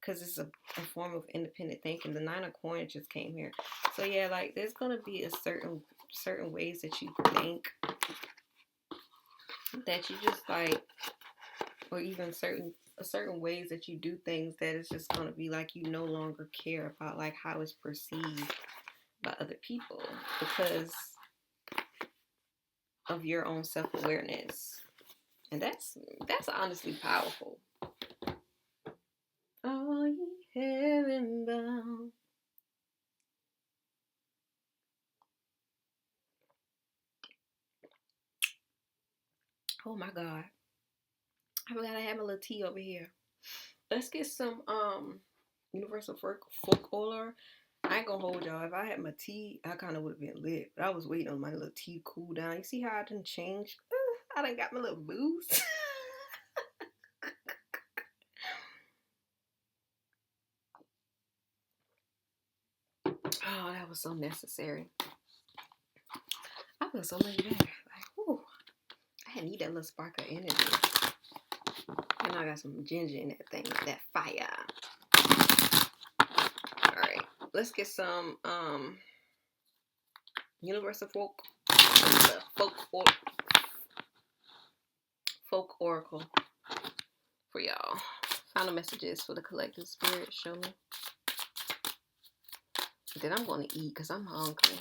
because it's a form of independent thinking. The Nine of Coins just came here. So yeah, like there's gonna be a certain ways that you think that you just like, or even certain ways that you do things that it's just gonna be like you no longer care about like how it's perceived by other people because of your own self-awareness. And that's honestly powerful. Are you heaven bound? Oh my God. I forgot I have a little tea over here. Let's get some universal folklore. I ain't gonna hold y'all. If I had my tea, I kind of would have been lit. But I was waiting on my little tea to cool down. You see how I done changed? I done got my little boost. Oh, that was so necessary. I feel so much better. Like, whew. I need that little spark of energy. And I got some ginger in that thing, that fire. Alright, let's get some universal folk oracle for y'all. Final messages for the collective spirit. Show me. Then I'm going to eat because I'm hungry.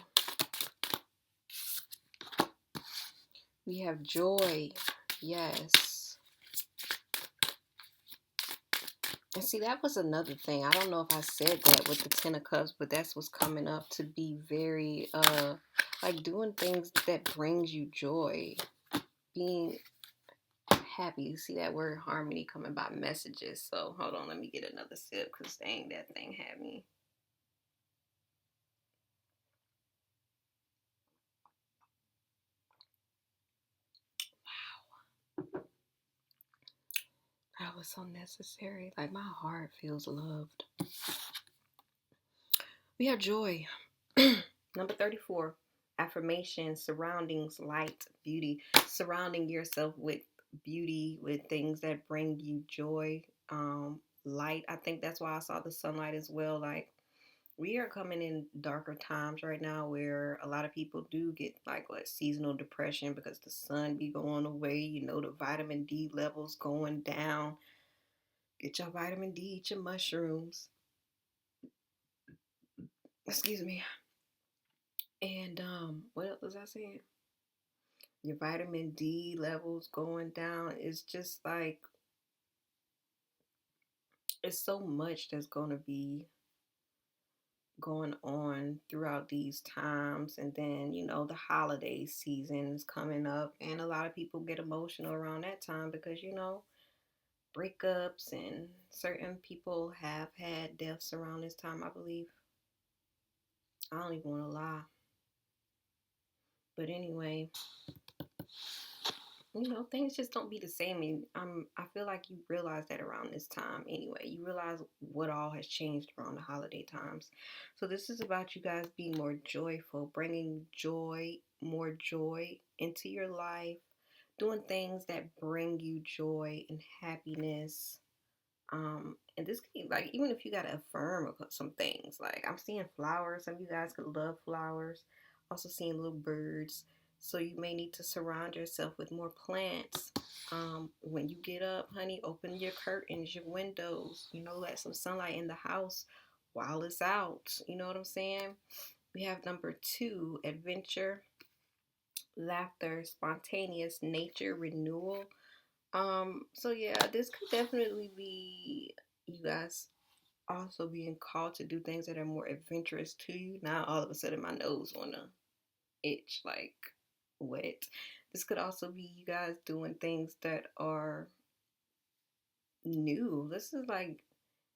We have joy. Yes. And see, that was another thing. I don't know if I said that with the Ten of Cups, but that's what's coming up, to be very, like doing things that brings you joy. Being happy. You see that word harmony coming by messages. So hold on, let me get another sip because dang, that thing had me. That was so necessary. Like my heart feels loved. We have joy. Number 34. Affirmation, surroundings, light, beauty. Surrounding yourself with beauty, with things that bring you joy, light. I think that's why I saw the sunlight as well. Like we are coming in darker times right now where a lot of people do get like what seasonal depression because the sun be going away, you know, the vitamin D levels going down. Get your vitamin D, eat your mushrooms. Excuse me. And what else was I saying? Your vitamin D levels going down. It's just like it's so much that's gonna be going on throughout these times. And then, you know, the holiday season is coming up and a lot of people get emotional around that time because, you know, breakups and certain people have had deaths around this time, I believe. I don't even want to lie. But anyway, you know, things just don't be the same. And I feel like you realize that around this time anyway. You realize what all has changed around the holiday times. So this is about you guys being more joyful, bringing joy, more joy into your life, doing things that bring you joy and happiness. And this can be like, even if you gotta affirm some things, like I'm seeing flowers. Some of you guys could love flowers. Also seeing little birds. So you may need to surround yourself with more plants. When you get up, honey, open your curtains, your windows. You know, let some sunlight in the house while it's out. You know what I'm saying? We have number 2, adventure, laughter, spontaneous nature, renewal. So yeah, this could definitely be you guys also being called to do things that are more adventurous to you. Now all of a sudden my nose wanna itch like what? This could also be you guys doing things that are new. This is like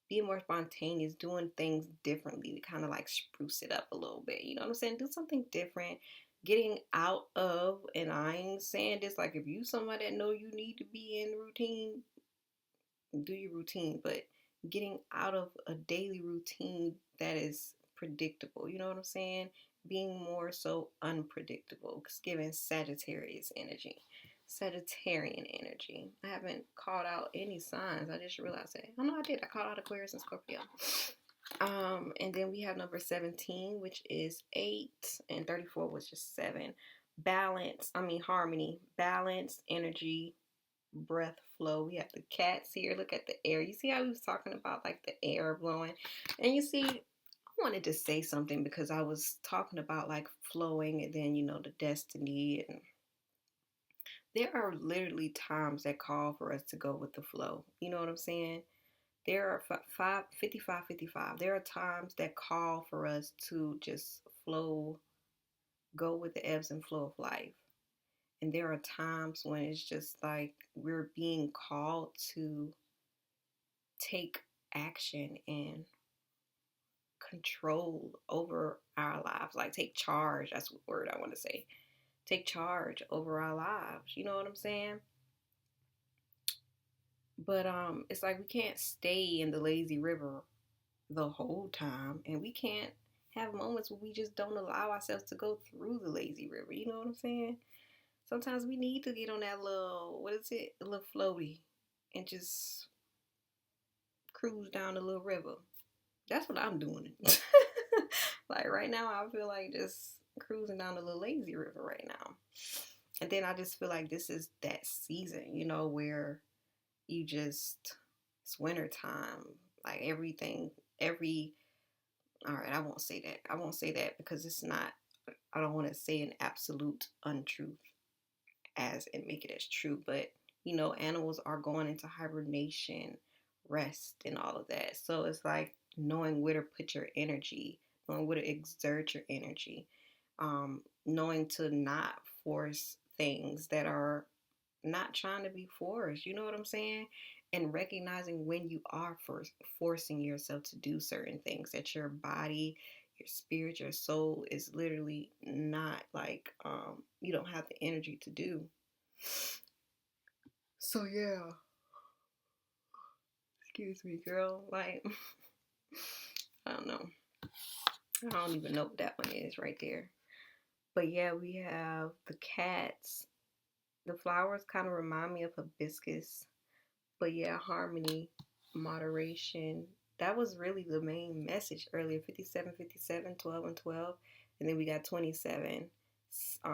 being more spontaneous, doing things differently to kind of like spruce it up a little bit. You know what I'm saying? Do something different. Getting out of, and I ain't saying this like if you somebody that know you need to be in routine, do your routine, but getting out of a daily routine that is predictable. You know what I'm saying? Being more so unpredictable. It's giving Sagittarius energy. Sagittarian energy. I haven't called out any signs. I just realized that. Oh no, I did. I called out Aquarius and Scorpio. And then we have number 17, which is 8, and 34 was just 7. Harmony, balance, energy, breath flow. We have the cats here. Look at the air. You see how we was talking about like the air blowing? And you see, I wanted to say something because I was talking about like flowing and then, the destiny. And there are literally times that call for us to go with the flow. You know what I'm saying? There are 55. There are times that call for us to just flow, go with the ebbs and flow of life. And there are times when it's just like we're being called to take action and control over our lives. Like take charge. That's the word I want to say. Take charge over our lives. You know what I'm saying? But it's like we can't stay in the lazy river the whole time, and we can't have moments where we just don't allow ourselves to go through the lazy river. You know what I'm saying? Sometimes we need to get on that little, a little floaty, and just cruise down the little river. That's what I'm doing. Like right now, I feel like just cruising down the little lazy river right now. And then I just feel like this is that season, where you just, it's winter time. Like all right, I won't say that. I won't say that because it's not, I don't want to say an absolute untruth as and make it as true. But, animals are going into hibernation, rest, and all of that. So it's like knowing where to put your energy, knowing where to exert your energy, knowing to not force things that are not trying to be forced. You know what I'm saying? And recognizing when you are forcing yourself to do certain things that your body, your spirit, your soul is literally not like, you don't have the energy to do. So yeah, excuse me, girl. Like, I don't know. I don't even know what that one is right there. But yeah, we have the cats. The flowers kind of remind me of hibiscus. But yeah, harmony, moderation. That was really the main message earlier. 57, 57, 12, and 12. And then we got 27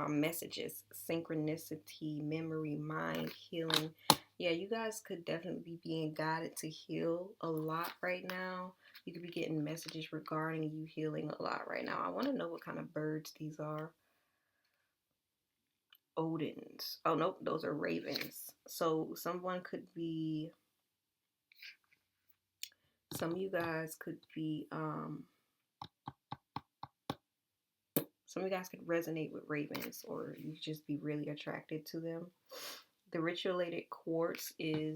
messages. Synchronicity, memory, mind, healing. Yeah, you guys could definitely be being guided to heal a lot right now. You could be getting messages regarding you healing a lot right now. I want to know what kind of birds these are. Odins. Oh, nope, those are ravens. So someone could be, some of you guys could be, some of you guys could resonate with ravens, or you just be really attracted to them. The ritualated quartz is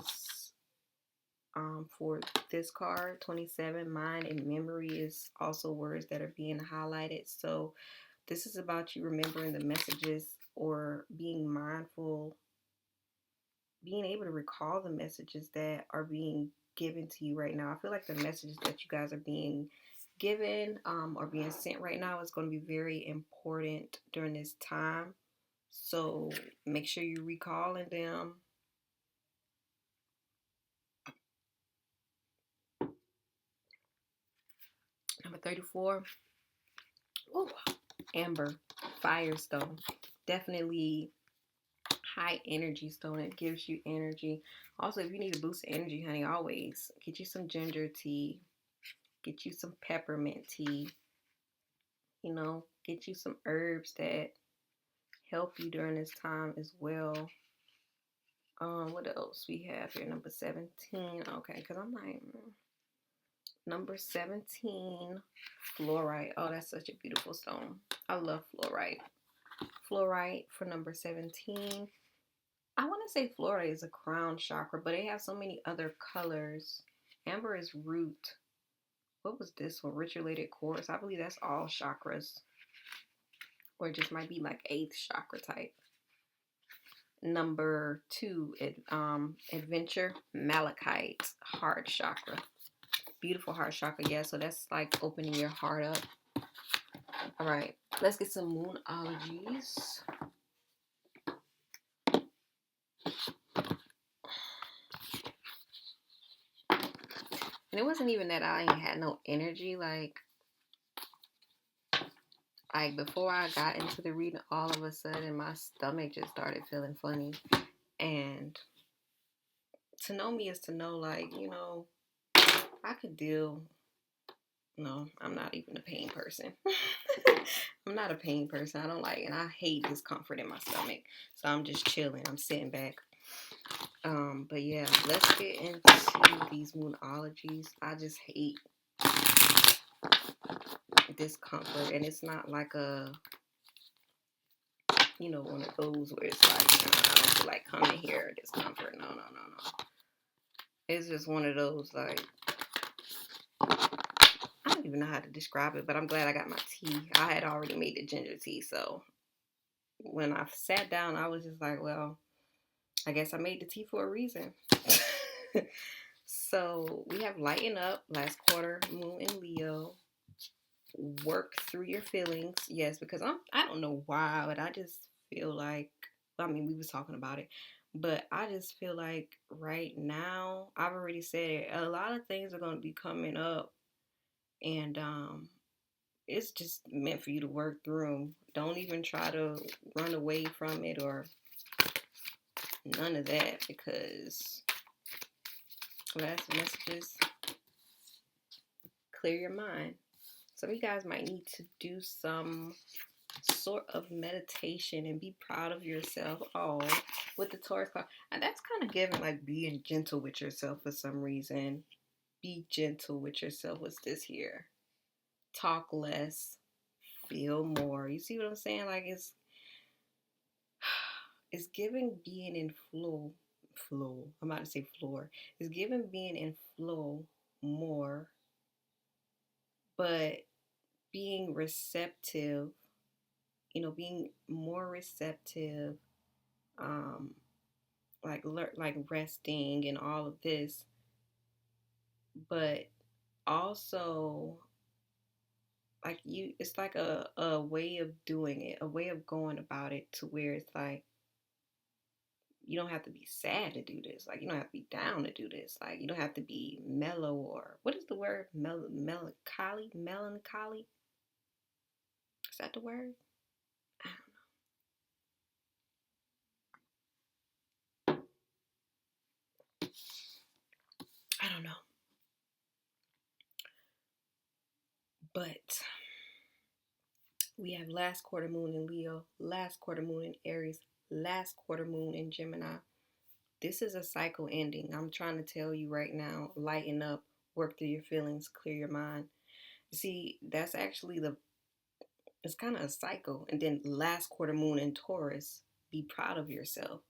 for this card, 27. Mind and memory is also words that are being highlighted. So this is about you remembering the messages or being mindful, being able to recall the messages that are being given to you right now. I feel like the messages that you guys are being given or being sent right now is going to be very important during this time. So make sure you're recalling them. Number 34. Oh, amber, firestone. Definitely high energy stone. It gives you energy. Also, if you need a boost of energy, honey, always get you some ginger tea. Get you some peppermint tea. Get you some herbs that help you during this time as well. What else we have here? Number 17. Okay, because I'm like, Number 17, fluorite. Oh, that's such a beautiful stone. I love fluorite. Fluorite for number 17. I want to say fluorite is a crown chakra, but it has so many other colors. Amber is root. What was this one? Rich related quartz. I believe that's all chakras. Or it just might be like 8th chakra type. Number 2, adventure, malachite, heart chakra. Beautiful heart chakra, yeah. So that's like opening your heart up. All right, let's get some moonologies. And it wasn't even that I ain't had no energy. Like before I got into the reading, all of a sudden my stomach just started feeling funny. And to know me is to know, like, you know, I could deal. No, I'm not even a pain person. I'm not a pain person. I don't like, and I hate discomfort in my stomach. So I'm just chilling. I'm sitting back. But yeah, let's get into these moonologies. I just hate discomfort, and it's not like a, you know, one of those where it's like, I don't feel like coming here, discomfort. No. It's just one of those, like, I don't even know how to describe it, but I'm glad I got my tea. I had already made the ginger tea, so when I sat down, I was just like, well, I guess I made the tea for a reason. So we have lighten up, last quarter, moon in Leo. Work through your feelings. Yes, because I don't know why, but I just feel like, I mean, we was talking about it, but I just feel like right now, I've already said it, a lot of things are going to be coming up, and it's just meant for you to work through them. Don't even try to run away from it or none of that, because last messages, clear your mind. Some of you guys might need to do some sort of meditation and be proud of yourself. Oh, with the Taurus card. And that's kind of giving like being gentle with yourself for some reason. Be gentle with yourself. What's this here? Talk less, feel more. You see what I'm saying? Like it's giving being in flow. I'm about to say floor. It's giving being in flow more, but being receptive, you know, being more receptive, like resting and all of this, but also like it's like a way of doing it, a way of going about it to where it's like you don't have to be sad to do this. Like you don't have to be down to do this. Like you don't have to be mellow, or what is the word? Melancholy? Melancholy? Is that the word? I don't know. But we have last quarter moon in Leo, last quarter moon in Aries, last quarter moon in Gemini. This is a cycle ending. I'm trying to tell you right now, lighten up, work through your feelings, clear your mind. See, that's actually it's kind of a cycle. And then last quarter moon in Taurus, be proud of yourself.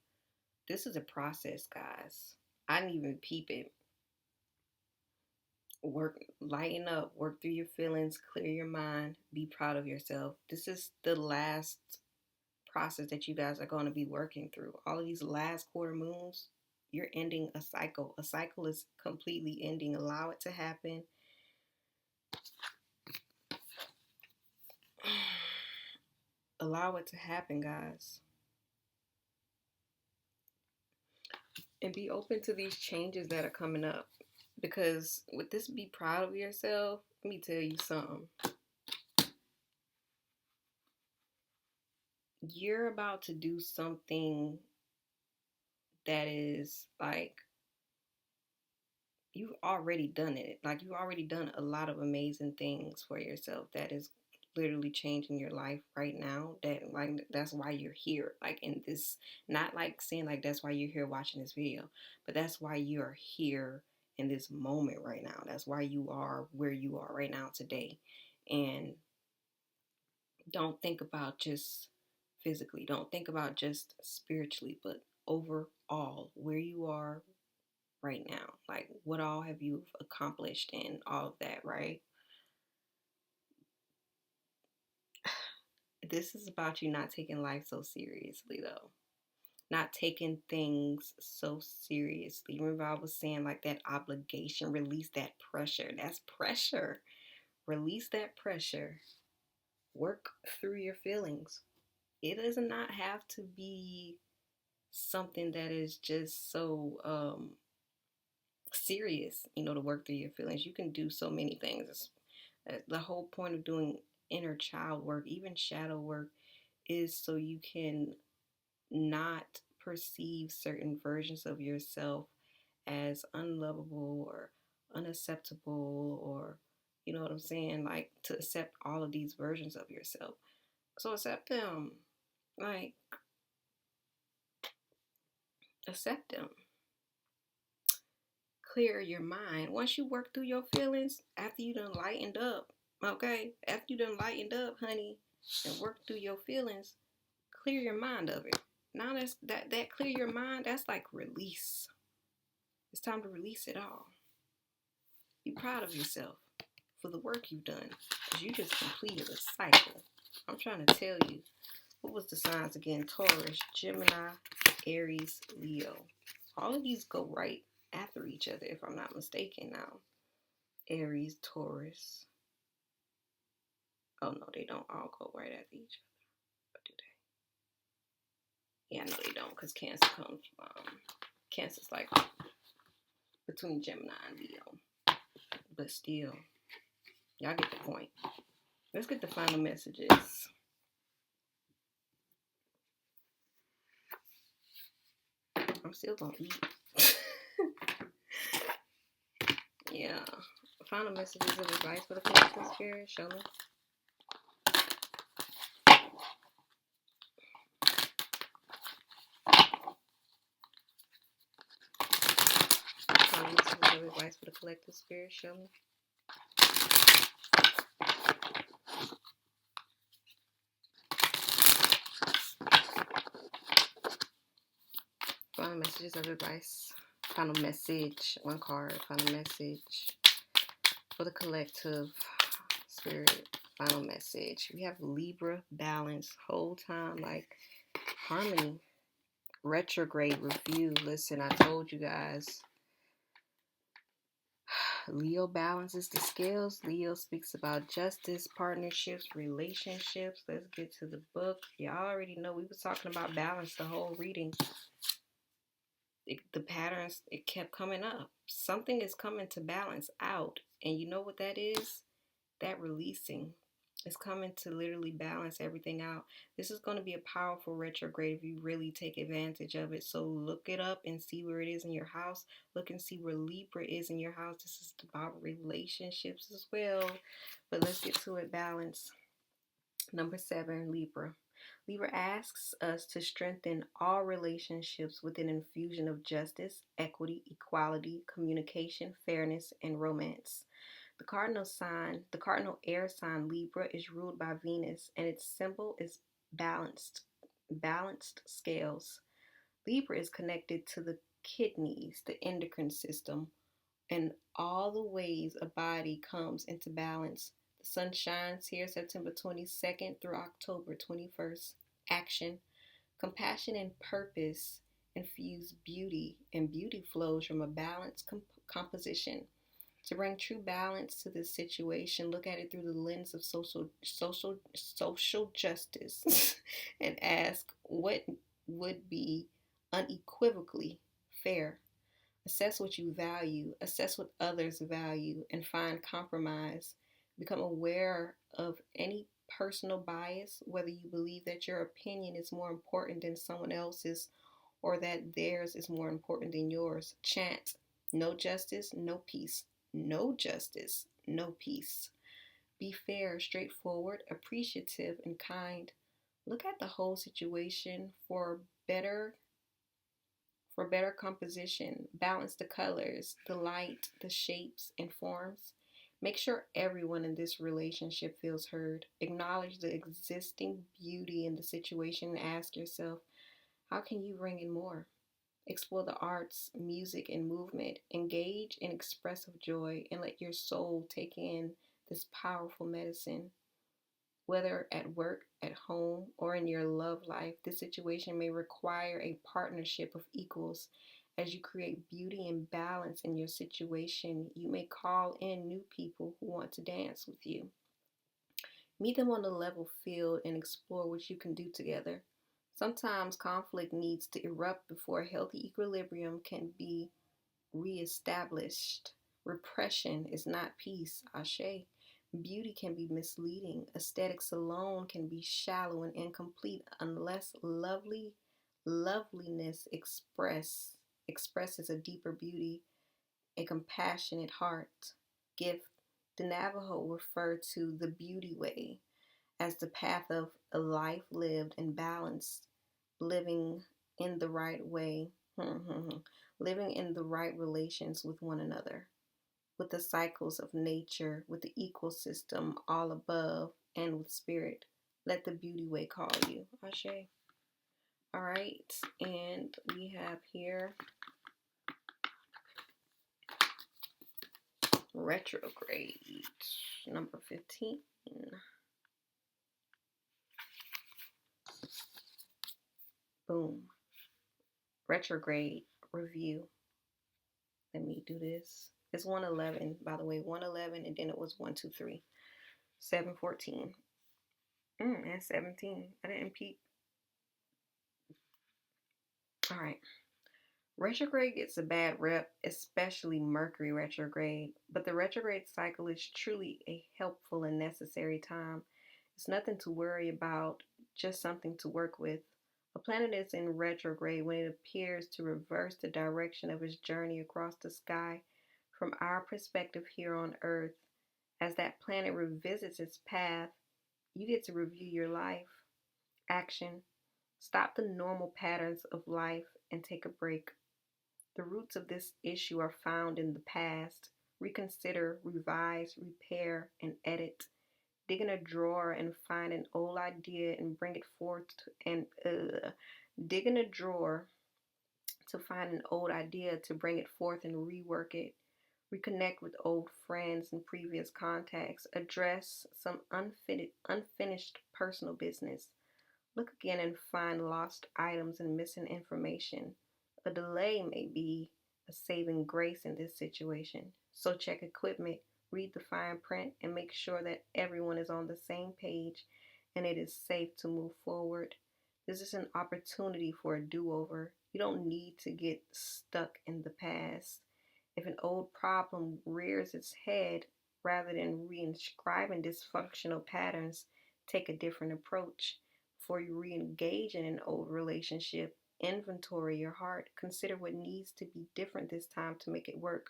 This is a process, guys. I didn't even peep it. Work, lighten up, work through your feelings, clear your mind, be proud of yourself. This is the last process that you guys are going to be working through. All of these last quarter moons, you're ending a cycle. A cycle is completely ending. Allow it to happen. Allow it to happen, guys. And be open to these changes that are coming up. Because with this, be proud of yourself. Let me tell you something. You're about to do something that is like, you've already done it. Like you've already done a lot of amazing things for yourself that is literally changing your life right now. That like that's why you're here. Like in this, not like saying like that's why you're here watching this video, but that's why you're here in this moment right now. That's why you are where you are right now today. And don't think about just physically, don't think about just spiritually, but overall where you are right now. Like, what all have you accomplished and all of that, right? This is about you not taking life so seriously, though. Not taking things so seriously. Remember, I was saying, like, that obligation, release that pressure. That's pressure. Release that pressure. Work through your feelings. It does not have to be something that is just so serious, to work through your feelings. You can do so many things. The whole point of doing inner child work, even shadow work, is so you can not perceive certain versions of yourself as unlovable or unacceptable, or you know what I'm saying, like, to accept all of these versions of yourself. So accept them. Like, accept them. Clear your mind. Once you work through your feelings, after you done lightened up, okay? After you done lightened up, honey, and work through your feelings, clear your mind of it. Now that clear your mind, that's like release. It's time to release it all. Be proud of yourself for the work you've done, because you just completed a cycle. I'm trying to tell you. What was the signs again? Taurus, Gemini, Aries, Leo. All of these go right after each other, if I'm not mistaken now. Aries, Taurus. Oh, no, they don't all go right after each other. Or do they? Yeah, no, they don't, because Cancer comes from... Cancer's like between Gemini and Leo. But still, y'all get the point. Let's get the final messages. I'm still gonna eat. Yeah. Final messages of advice for the collective spirit. Show me. Final messages of advice for the collective spirit. Show me. Final messages of advice. Final message. One card. Final message for the collective spirit. Final message. We have Libra, balance, whole time, like harmony. Retrograde review. Listen, I told you guys. Leo balances the scales. Leo speaks about justice, partnerships, relationships. Let's get to the book. Y'all already know we was talking about balance the whole reading. The patterns, it kept coming up. Something is coming to balance out. And you know what that is? That releasing. It's coming to literally balance everything out. This is going to be a powerful retrograde if you really take advantage of it. So look it up and see where it is in your house. Look and see where Libra is in your house. This is about relationships as well. But let's get to it. Balance. Number 7, Libra. Libra asks us to strengthen all relationships with an infusion of justice, equity, equality, communication, fairness, and romance. The cardinal air sign Libra is ruled by Venus, and its symbol is balanced scales. Libra is connected to the kidneys, the endocrine system, and all the ways a body comes into balance. The sun shines here September 22nd through October 21st. Action, compassion, and purpose infuse beauty, and beauty flows from a balanced composition. To bring true balance to this situation, look at it through the lens of social justice and ask what would be unequivocally fair. Assess what you value, assess what others value, and find compromise. Become aware of any personal bias, whether you believe that your opinion is more important than someone else's or that theirs is more important than yours. Chant, no justice, no peace. No justice, no peace. Be fair, straightforward, appreciative, and kind. Look at the whole situation for For better composition, balance the colors, the light, the shapes, and forms. Make sure everyone in this relationship feels heard. Acknowledge the existing beauty in the situation and ask yourself, how can you bring in more? Explore the arts, music, and movement. Engage in expressive joy and let your soul take in this powerful medicine. Whether at work, at home, or in your love life, this situation may require a partnership of equals. As you create beauty and balance in your situation, you may call in new people who want to dance with you. Meet them on the level field and explore what you can do together. Sometimes conflict needs to erupt before a healthy equilibrium can be reestablished. Repression is not peace, Ashe. Beauty can be misleading. Aesthetics alone can be shallow and incomplete unless loveliness expresses a deeper beauty, a compassionate heart. Gift. The Navajo refer to the beauty way as the path of a life lived and balanced, living in the right way, living in the right relations with one another, with the cycles of nature, with the ecosystem all above, and with spirit. Let the beauty way call you. Ashe. All right, and we have here retrograde, number 15. Boom. Retrograde review. Let me do this. It's 111, by the way, 111, and then it was 123. 714. And 17. I didn't peep. All right. Retrograde gets a bad rep, especially Mercury retrograde, but the retrograde cycle is truly a helpful and necessary time. It's nothing to worry about, just something to work with. A planet is in retrograde when it appears to reverse the direction of its journey across the sky. From our perspective here on Earth, as that planet revisits its path, you get to review your life. Action. Stop the normal patterns of life and take a break. The roots of this issue are found in the past. Reconsider, revise, repair, and edit. Dig in a drawer and find an old idea and bring it forth. Dig in a drawer to find an old idea to bring it forth and rework it. Reconnect with old friends and previous contacts. Address some unfinished personal business. Look again and find lost items and missing information. A delay may be a saving grace in this situation. So check equipment, read the fine print, and make sure that everyone is on the same page and it is safe to move forward. This is an opportunity for a do-over. You don't need to get stuck in the past. If an old problem rears its head, rather than reinscribing dysfunctional patterns, take a different approach. Before you re-engage in an old relationship, inventory your heart. Consider what needs to be different this time to make it work.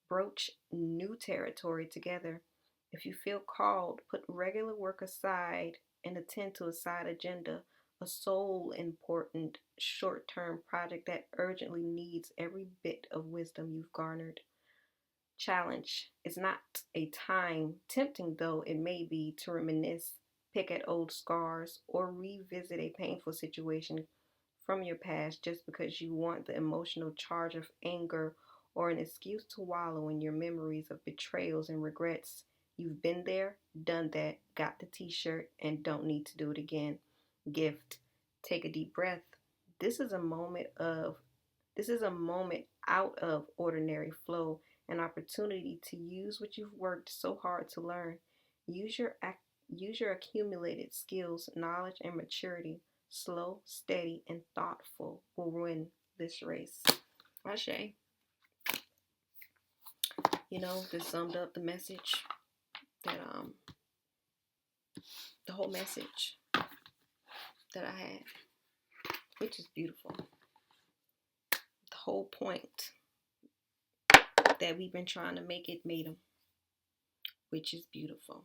Broach new territory together. If you feel called, put regular work aside and attend to a side agenda, a soul important short-term project that urgently needs every bit of wisdom you've garnered. Challenge. It's not a time, tempting though it may be, to reminisce, pick at old scars, or revisit a painful situation from your past just because you want the emotional charge of anger or an excuse to wallow in your memories of betrayals and regrets. You've been there, done that, got the t-shirt, and don't need to do it again. Gift. Take a deep breath. This is a moment out of ordinary flow, an opportunity to use what you've worked so hard to learn. Use your accumulated skills, knowledge, and maturity. Slow, steady, and thoughtful will win this race. Ashe. This summed up the message that the whole message that I had, which is beautiful. The whole point that we've been trying to make it made them, which is beautiful.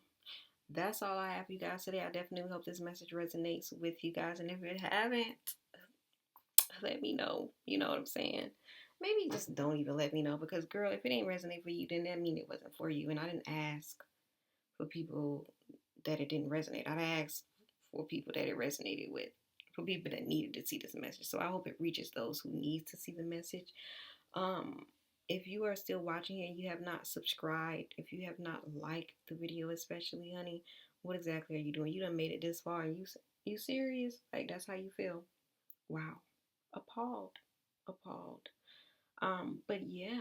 That's all I have for you guys today. I definitely hope this message resonates with you guys. And if it haven't, let me know. You know what I'm saying? Maybe just don't even let me know, because girl, if it ain't resonate for you, then that mean it wasn't for you. And I didn't ask for people that it didn't resonate. I asked for people that it resonated with, for people that needed to see this message. So I hope it reaches those who need to see the message. Um, if you are still watching and you have not subscribed, if you have not liked the video, especially, honey, what exactly are you doing? You done made it this far, and you serious? Like, that's how you feel? Wow, appalled, appalled. But yeah,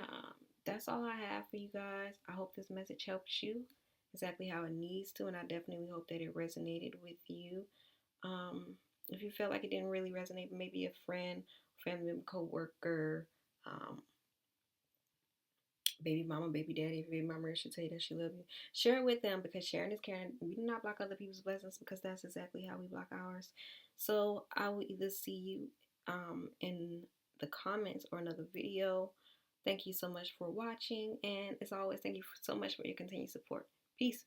that's all I have for you guys. I hope this message helps you exactly how it needs to, and I definitely hope that it resonated with you. If you felt like it didn't really resonate, maybe a friend, family member, co-worker, um, baby mama, baby daddy, if baby mama should tell you that she love you, share it with them, because sharing is caring. We do not block other people's blessings, because that's exactly how we block ours. So I will either see you in the comments or another video. Thank you so much for watching, and as always, thank you so much for your continued support. Peace.